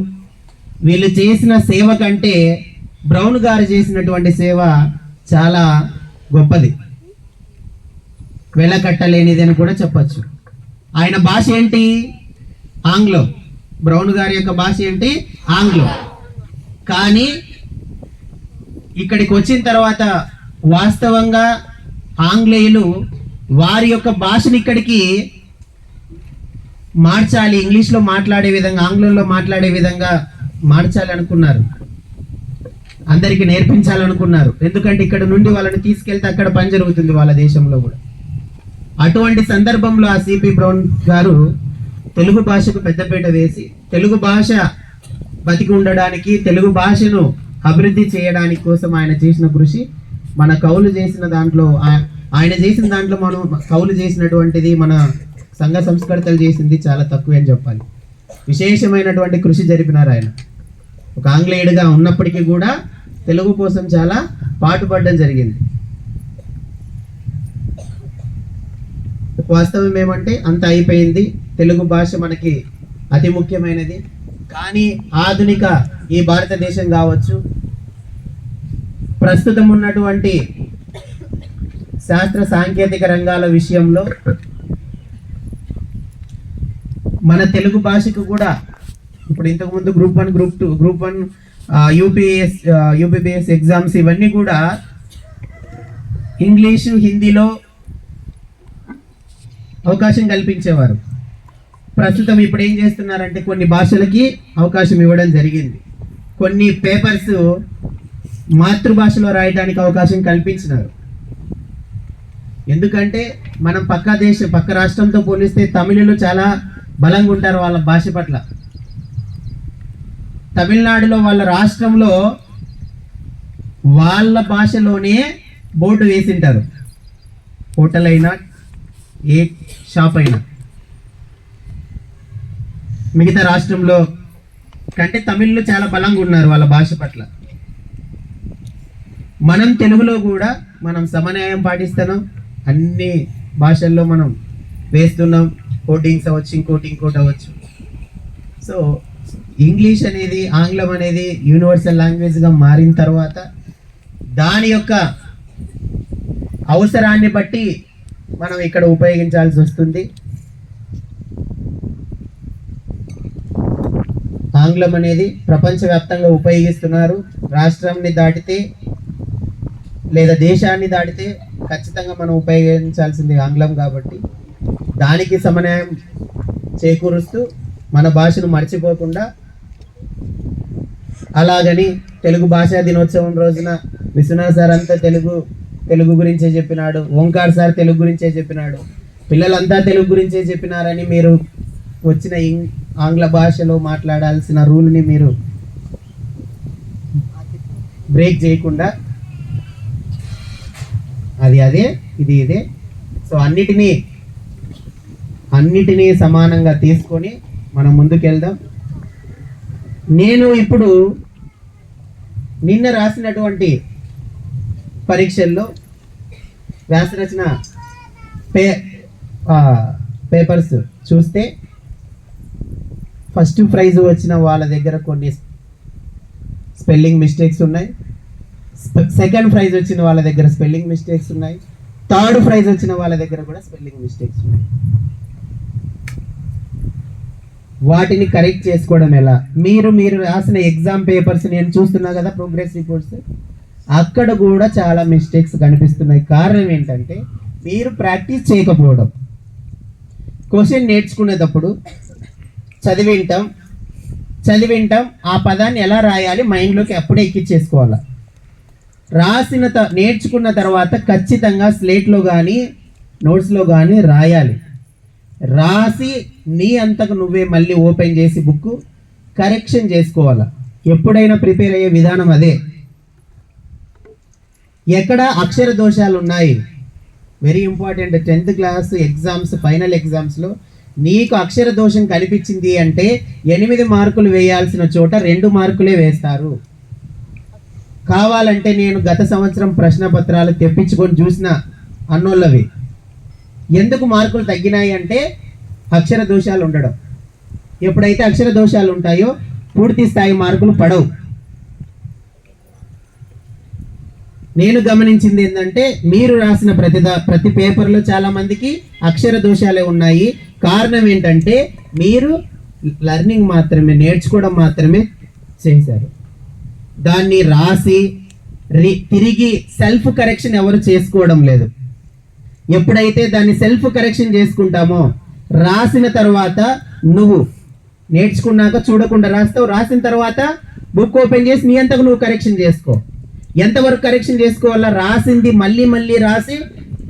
వీళ్ళు చేసిన సేవ కంటే బ్రౌన్ గారు చేసినటువంటి సేవ చాలా గొప్పది, వెలకట్టలేనిది అని కూడా చెప్పచ్చు. ఆయన భాష ఏంటి? ఆంగ్లం. బ్రౌన్ గారి యొక్క భాష ఏంటి? ఆంగ్లం. కానీ ఇక్కడికి వచ్చిన తర్వాత వాస్తవంగా ఆంగ్లేయులు వారి యొక్క భాషను ఇక్కడికి మార్చాలి, ఇంగ్లీష్లో మాట్లాడే విధంగా, ఆంగ్లంలో మాట్లాడే విధంగా మార్చాలి అనుకున్నారు, అందరికి నేర్పించాలనుకున్నారు. ఎందుకంటే ఇక్కడ నుండి వాళ్ళని తీసుకెళ్తే అక్కడ పని జరుగుతుంది వాళ్ళ దేశంలో కూడా. అటువంటి సందర్భంలో ఆ సిపి బ్రౌన్ గారు తెలుగు భాషకు పెద్దపీట వేసి తెలుగు భాష బతికి ఉండడానికి, తెలుగు భాషను అభివృద్ధి చేయడానికి కోసం ఆయన చేసిన కృషి మన కవులు చేసిన దాంట్లో, ఆయన చేసిన దాంట్లో మనం కవులు చేసినటువంటిది, మన సంఘ సంస్కర్తలు చేసింది చాలా తక్కువ అని చెప్పాలి. విశేషమైనటువంటి కృషి జరిపినారు ఆయన. ఒక ఆంగ్లేయుడిగా ఉన్నప్పటికీ కూడా తెలుగు కోసం చాలా పాటుపడడం జరిగింది. వాస్తవం ఏమంటే అంత అయిపోయింది, తెలుగు భాష మనకి అతి ముఖ్యమైనది. కానీ ఆధునిక ఈ భారతదేశం కావచ్చు, ప్రస్తుతం ఉన్నటువంటి శాస్త్ర సాంకేతిక రంగాల విషయంలో మన తెలుగు భాషకు కూడా ఇప్పుడు ఇంతకుముందు group 1, group 2, group 1 UPPS exams ఇవన్నీ కూడా ఇంగ్లీషు, హిందీలో అవకాశం కల్పించేవారు. ప్రస్తుతం ఇప్పుడు ఏం చేస్తున్నారంటే కొన్ని భాషలకి అవకాశం ఇవ్వడం జరిగింది. కొన్ని పేపర్స్ మాతృభాషలో రాయడానికి అవకాశం కల్పించినారు. ఎందుకంటే మనం పక్క రాష్ట్రంతో పోలిస్తే తమిళులు చాలా బలంగా ఉంటారు వాళ్ళ భాష పట్ల. తమిళనాడులో వాళ్ళ రాష్ట్రంలో వాళ్ళ భాషలోనే బోర్డు వేసింటారు, హోటల్ అయినా ఏ షాప్ అయినా. మిగతా రాష్ట్రంలో కంటే తమిళ్లు చాలా బలంగా ఉన్నారు వాళ్ళ భాష పట్ల. మనం తెలుగులో కూడా మనం సమన్వయం పాటిస్తున్నాం, అన్ని భాషల్లో మనం వేస్తున్నాం, కోటింగ్స్ అవ్వచ్చు, ఇంకోటి అవ్వచ్చు. సో ఇంగ్లీష్ అనేది, ఆంగ్లం అనేది యూనివర్సల్ లాంగ్వేజ్గా మారిన తర్వాత దాని యొక్క అవసరాన్ని బట్టి మనం ఇక్కడ ఉపయోగించాల్సి వస్తుంది. ఆంగ్లం అనేది ప్రపంచవ్యాప్తంగా ఉపయోగిస్తున్నారు. రాష్ట్రాన్ని దాటితే లేదా దేశాన్ని దాటితే ఖచ్చితంగా మనం ఉపయోగించాల్సింది ఆంగ్లం. కాబట్టి దానికి సమన్వయం చేకూరుస్తూ మన భాషను మర్చిపోకుండా, అలాగని తెలుగు భాషా దినోత్సవం రోజున విశ్వనాథ్ సార్ అంతా తెలుగు గురించే చెప్పినాడు, ఓంకార్ సార్ తెలుగు గురించే చెప్పినాడు, పిల్లలంతా తెలుగు గురించే చెప్పినారని మీరు వచ్చిన ఆంగ్ల భాషలో మాట్లాడాల్సిన రూల్ని మీరు బ్రేక్ చేయకుండా అది అదే, ఇది ఇదే, సో అన్నిటినీ సమానంగా తీసుకొని మనం ముందుకెళ్దాం. నేను ఇప్పుడు నిన్న రాసినటువంటి పరీక్షల్లో వ్యాసరచన పేపర్స్ చూస్తే ఫస్ట్ ప్రైజ్ వచ్చిన వాళ్ళ దగ్గర కొన్ని స్పెల్లింగ్ మిస్టేక్స్ ఉన్నాయి, సెకండ్ ప్రైజ్ వచ్చిన వాళ్ళ దగ్గర స్పెల్లింగ్ మిస్టేక్స్ ఉన్నాయి, థర్డ్ ప్రైజ్ వచ్చిన వాళ్ళ దగ్గర కూడా స్పెల్లింగ్ మిస్టేక్స్ ఉన్నాయి. వాటిని కరెక్ట్ చేసుకోవడం ఎలా? మీరు రాసిన ఎగ్జామ్ పేపర్స్ నేను చూస్తున్నా కదా, ప్రోగ్రెస్ రిపోర్ట్స్, అక్కడ కూడా చాలా మిస్టేక్స్ కనిపిస్తున్నాయి. కారణం ఏంటంటే మీరు ప్రాక్టీస్ చేయకపోవడం. క్వశ్చన్ నేర్చుకునేటప్పుడు చదివింటాం, ఆ పదాన్ని ఎలా రాయాలి మైండ్లోకి అప్పుడే ఎక్కించేసుకోవాలి. నేర్చుకున్న తర్వాత ఖచ్చితంగా స్లేట్లో కానీ నోట్స్లో కానీ రాయాలి. రాసి నీ అంతకు నువ్వే మళ్ళీ ఓపెన్ చేసి బుక్ కరెక్షన్ చేసుకోవాలి. ఎప్పుడైనా ప్రిపేర్ అయ్యే విధానం అదే. ఎక్కడ అక్షర దోషాలు ఉన్నాయి. Very important. 10th class exams, final ఎగ్జామ్స్లో నీకు అక్షర దోషం కనిపించింది అంటే 8 మార్కులు వేయాల్సిన చోట 2 మార్కులే వేస్తారు. కావాలంటే నేను గత సంవత్సరం ప్రశ్న పత్రాలు తెప్పించుకొని చూసిన అన్నోళ్ళవి. ఎందుకు మార్కులు తగ్గినాయి అంటే అక్షర దోషాలు ఉండడం. ఎప్పుడైతే అక్షర దోషాలు ఉంటాయో పూర్తి స్థాయి మార్కులు పడవు. నేను గమనించింది ఏంటంటే మీరు రాసిన ప్రతి పేపర్లో చాలా మందికి అక్షర దోషాలే ఉన్నాయి. కారణం ఏంటంటే మీరు లెర్నింగ్ మాత్రమే, నేర్చుకోవడం మాత్రమే చేశారు. దాన్ని రాసి తిరిగి సెల్ఫ్ కరెక్షన్ ఎవరు చేసుకోవడం లేదు. ఎప్పుడైతే దాన్ని సెల్ఫ్ కరెక్షన్ చేసుకుంటామో రాసిన తర్వాత నువ్వు నేర్చుకున్నాక చూడకుండా రాస్తావు. రాసిన తర్వాత బుక్ ఓపెన్ చేసి నీ అంతకు నువ్వు కరెక్షన్ చేసుకో. ఎంతవరకు కరెక్షన్ చేసుకోవాలా? రాసింది మళ్ళీ మళ్ళీ రాసి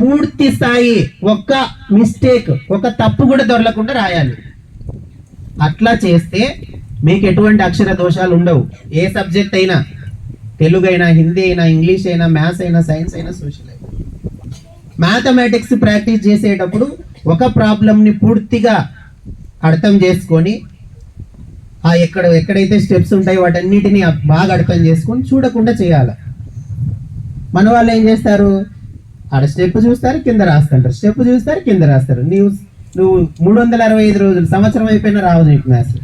పూర్తి స్థాయి ఒక్క మిస్టేక్, ఒక తప్పు కూడా దొరకకుండా రాయాలి. అట్లా చేస్తే మీకు ఎటువంటి అక్షర దోషాలు ఉండవు. ఏ సబ్జెక్ట్ అయినా, తెలుగు అయినా, హిందీ అయినా, ఇంగ్లీష్ అయినా, మ్యాథ్స్ అయినా, సైన్స్ అయినా, సోషల్ అయినా. మ్యాథమెటిక్స్ ప్రాక్టీస్ చేసేటప్పుడు ఒక ప్రాబ్లంని పూర్తిగా అర్థం చేసుకొని ఎక్కడైతే స్టెప్స్ ఉంటాయో వాటన్నిటిని బాగా అర్థం చేసుకొని చూడకుండా చేయాలి. మన వాళ్ళు ఏం చేస్తారు? ఆడ స్టెప్ చూస్తారు, కింద రాస్తుంటారు, స్టెప్ చూస్తారు, కింద రాస్తారు. నువ్వు 365 రోజులు, సంవత్సరం అయిపోయినా రావు నీకు మ్యాథ్స్.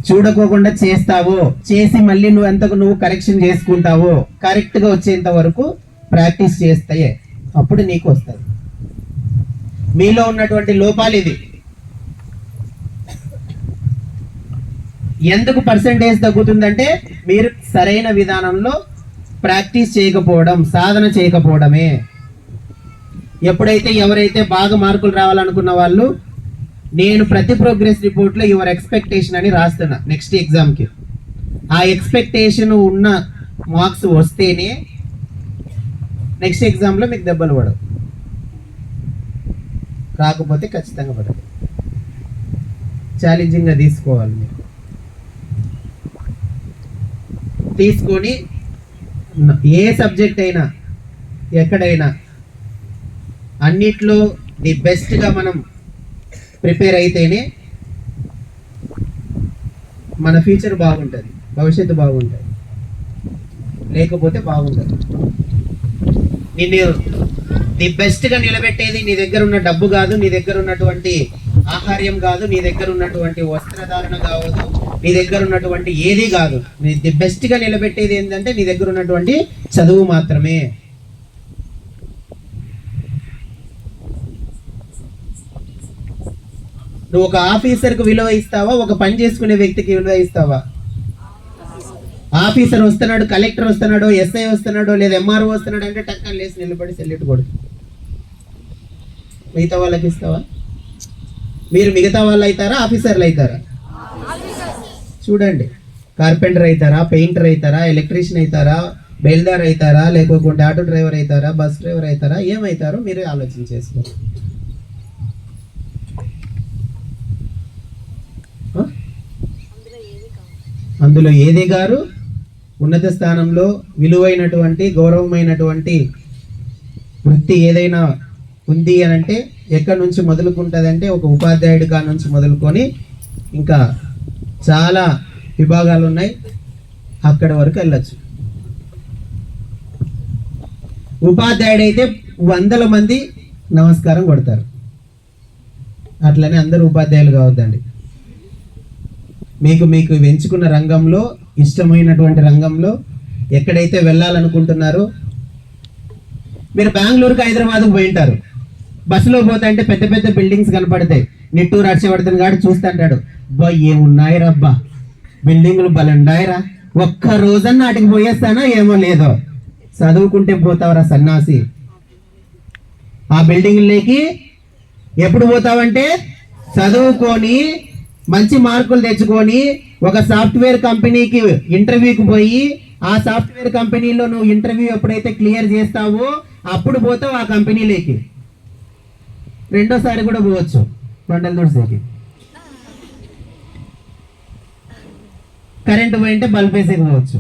చూడకోకుండా చేస్తావో, చేసి మళ్ళీ నువ్వు కరెక్షన్ చేసుకుంటావో, కరెక్ట్గా వచ్చేంత వరకు ప్రాక్టీస్ చేస్తాయే అప్పుడు నీకు వస్తుంది. మీలో ఉన్నటువంటి లోపాలు ఇది. ఎందుకు పర్సెంటేజ్ తగ్గుతుందంటే మీరు సరైన విధానంలో ప్రాక్టీస్ చేయకపోవడం, సాధన చేయకపోవడమే. ఎప్పుడైతే ఎవరైతే బాగా మార్కులు రావాలనుకున్న వాళ్ళు, నేను ప్రతి ప్రోగ్రెస్ రిపోర్ట్లో యువర్ ఎక్స్పెక్టేషన్ అని రాస్తున్నా నెక్స్ట్ ఎగ్జామ్కి. ఆ ఎక్స్పెక్టేషన్ ఉన్న మార్క్స్ వస్తేనే నెక్స్ట్ ఎగ్జామ్లో మీకు దెబ్బలు పడవు. రాకపోతే ఖచ్చితంగా పడదు. ఛాలెంజింగ్గా తీసుకోవాలి. మీరు తీసుకొని ఏ సబ్జెక్ట్ అయినా, ఎక్కడైనా, అన్నిట్లో ది బెస్ట్గా మనం ప్రిపేర్ అయితేనే మన ఫ్యూచర్ బాగుంటుంది, భవిష్యత్తు బాగుంటుంది. లేకపోతే బాగుంటుంది. నిన్ను ది బెస్ట్గా నిలబెట్టేది నీ దగ్గర ఉన్న డబ్బు కాదు, నీ దగ్గర ఉన్నటువంటి ఆహార్యం కాదు, నీ దగ్గర ఉన్నటువంటి వస్త్రధారణ కావద్దు, నీ దగ్గర ఉన్నటువంటి ఏది కాదు. ది బెస్ట్గా నిలబెట్టేది ఏంటంటే నీ దగ్గర ఉన్నటువంటి చదువు మాత్రమే. నువ్వు ఒక ఆఫీసర్కు విలువ ఇస్తావా, ఒక పని చేసుకునే వ్యక్తికి విలువ ఇస్తావా? ఆఫీసర్ వస్తున్నాడు, కలెక్టర్ వస్తున్నాడు, ఎస్ఐ వస్తున్నాడు, లేదా ఎంఆర్ఓ వస్తున్నాడు అంటే టక్కన లేసి నిలబడి సెల్యూట్ కొడుతు. మిగతా వాళ్ళకి ఇస్తావా? మీరు మిగతా వాళ్ళు అవుతారా, ఆఫీసర్లు అవుతారా? చూడండి, కార్పెంటర్ అవుతారా, పెయింటర్ అవుతారా, ఎలక్ట్రీషియన్ అవుతారా, బెల్దార్ అవుతారా, లేకపోతే ఆటో డ్రైవర్ అవుతారా, బస్ డ్రైవర్ అవుతారా, ఏమవుతారో మీరే ఆలోచన చేసుకోండి. అందులో ఏది గారు ఉన్నత స్థానంలో విలువైనటువంటి, గౌరవమైనటువంటి వృత్తి ఏదైనా ఉంది అని అంటే ఎక్కడి నుంచి మొదలుకుంటుందంటే ఒక ఉపాధ్యాయుడి కా నుంచి మొదలుకొని ఇంకా చాలా విభాగాలు ఉన్నాయి, అక్కడి వరకు వెళ్ళచ్చు. ఉపాధ్యాయుడు అయితే 100 మంది నమస్కారం కొడతారు. అట్లనే అందరూ ఉపాధ్యాయులు కావద్దండి. మీకు ఎంచుకున్న రంగంలో, ఇష్టమైనటువంటి రంగంలో ఎక్కడైతే వెళ్ళాలనుకుంటున్నారో, మీరు బెంగళూరుకి, హైదరాబాద్కు పోయింటారు. బస్సులో పోతాంటే పెద్ద పెద్ద బిల్డింగ్స్ కనపడతాయి. నిట్టూరు హర్షవర్ధన్ గారు చూస్తుంటాడు, బా ఏమున్నాయి రబ్బా, బిల్డింగులు బలండాయిరా, ఒక్క రోజన్నా వాటికి పోయేస్తానా ఏమో లేదో. చదువుకుంటే పోతావరా సన్నాసి. ఆ బిల్డింగ్లోకి ఎప్పుడు పోతావంటే చదువుకొని మంచి మార్కులు తెచ్చుకొని ఒక సాఫ్ట్వేర్ కంపెనీకి ఇంటర్వ్యూకి పోయి, ఆ సాఫ్ట్వేర్ కంపెనీలో నువ్వు ఇంటర్వ్యూ ఎప్పుడైతే క్లియర్ చేస్తావో అప్పుడు పోతావు ఆ కంపెనీలోకి. రెండోసారి కూడా పోవచ్చు కొండల దొడిసేకి. కరెంటు పోయింటే బల్బ్ వేసేకి పోవచ్చు.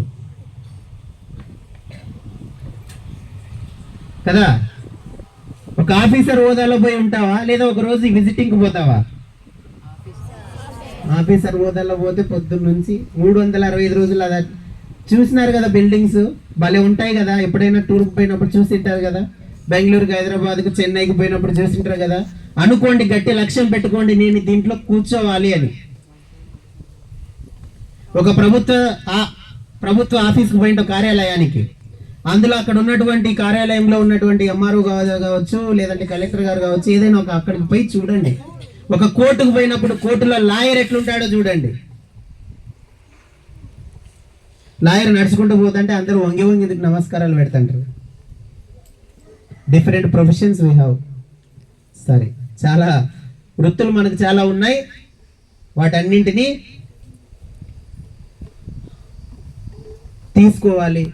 కదా. ఒక ఆఫీసర్ హోదాలో పోయి ఉంటావా, లేదా ఒక రోజు విజిటింగ్కి పోతావా? ఆఫీసర్ హోదాలో పోతే పొద్దున్న నుంచి 365 రోజులు అలా చూసినారు కదా. బిల్డింగ్స్ భలే ఉంటాయి కదా. ఎప్పుడైనా టూర్కి పోయినప్పుడు చూసింటారు కదా. బెంగళూరుకి, హైదరాబాద్కి, చెన్నైకి పోయినప్పుడు చూసింటారు కదా. అనుకోండి, గట్టి లక్ష్యం పెట్టుకోండి, నేను దీంట్లో కూర్చోవాలి అని. ఒక ప్రభుత్వ ఆఫీస్కి పోయిన కార్యాలయానికి, అందులో అక్కడ ఉన్నటువంటి కార్యాలయంలో ఉన్నటువంటి ఎంఆర్ఓ కావచ్చు, లేదంటే కలెక్టర్ గారు కావచ్చు, ఏదైనా ఒక అక్కడికి పోయి చూడండి. ఒక కోర్టుకు పోయినప్పుడు కోర్టులో లాయర్ ఎట్లుంటాడో చూడండి. లాయర్ నడుచుకుంటూ పోతుంటే అందరూ వంగి వంగి నమస్కారాలు పెడతాంటారు. Different professions we have. సరే, చాలా వృత్తులు మనకు చాలా ఉన్నాయి. వాటన్నింటినీ తీసుకోవాలి.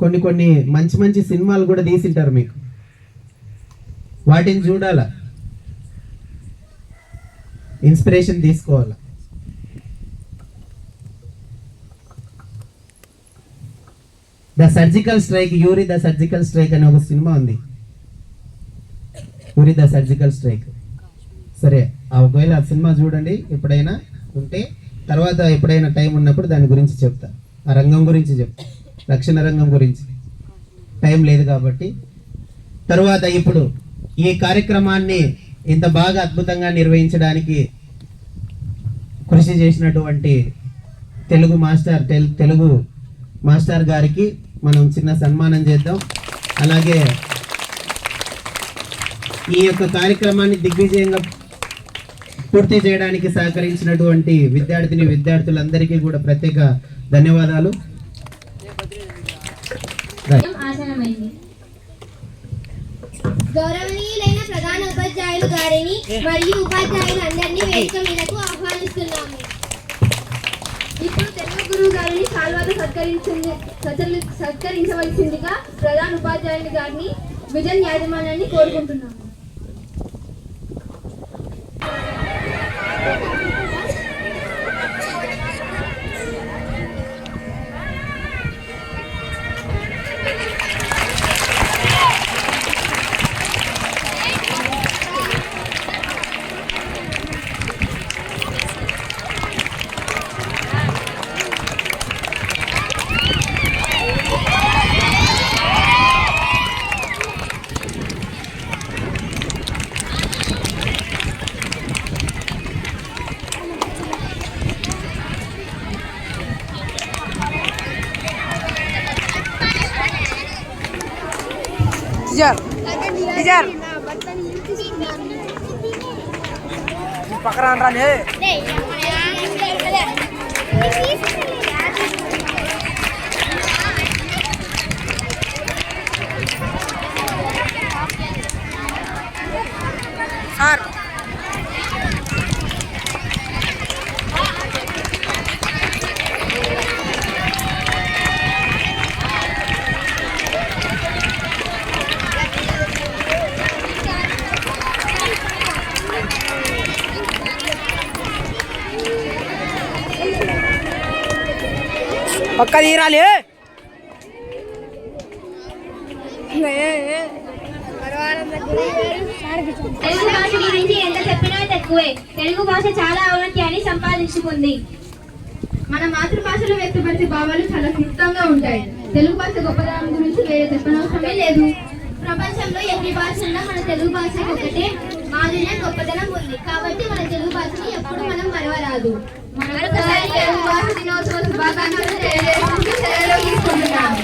కొన్ని మంచి మంచి సినిమాలు కూడా తీసింటారు మీకు, వాటిని చూడాల, ఇన్స్పిరేషన్ తీసుకోవాలా. The surgical strike, Uri the surgical strike అనే ఒక సినిమా ఉంది. Uri the surgical strike. సరే, ఒకవేళ ఆ సినిమా చూడండి ఎప్పుడైనా ఉంటే. తర్వాత ఎప్పుడైనా టైం ఉన్నప్పుడు దాని గురించి చెప్తా, ఆ రంగం గురించి చెప్తా, రక్షణ రంగం గురించి. టైం లేదు కాబట్టి. తరువాత ఇప్పుడు ఈ కార్యక్రమాన్ని ఇంత బాగా అద్భుతంగా నిర్వహించడానికి కృషి చేసినటువంటి తెలుగు మాస్టర్ గారికి మనం చిన్న సన్మానం చేద్దాం. అలాగే ఈ యొక్క కార్యక్రమాన్ని దిగ్విజయంగా పూర్తి చేయడానికి సహకరించినటువంటి విద్యార్థులందరికీ కూడా ప్రత్యేక ధన్యవాదాలు. గౌరవనీయులైన ప్రధాన ఉపాధ్యాయులు గారిని మరియు ఉపాధ్యాయులందరినీ వేదిక మీదకు ఆహ్వానిస్తున్నాము. ఇప్పుడు తెలుగు గురువు గారిని శాల్వాతో సత్కరించవలసిందిగా ప్రధాన ఉపాధ్యాయులు గారిని విజన్ యాజమాన్యాన్ని కోరుకుంటున్నాము. टीचर पकड़ा रहा है। सर पक्का दी रहा ले తెలుగు భాష గురించి ఎంత చెప్పినా తక్కువే. తెలుగు భాష చాలా ఔన్నత్యాన్ని సంపాదించుకుంది. మన మాతృభాషలో వ్యక్తపరిచే భావాలు చాలా క్లుప్తంగా ఉంటాయి. తెలుగు భాష గొప్పదనం గురించి వేరే చెప్పనవసరమే లేదు. ప్రపంచంలో ఎన్ని భాషల్లో మన తెలుగు భాషకు ఒకటే మాదిరిగా గొప్పదనం ఉంది. కాబట్టి మన తెలుగు భాషని ఎప్పుడు మనం మరవరాదు. మరొకసారి తెలుగు భాష దినోత్సవ శుభాకాంక్షలు తెలియజేసుకుంటూ సెలవు తీసుకుంటున్నాము.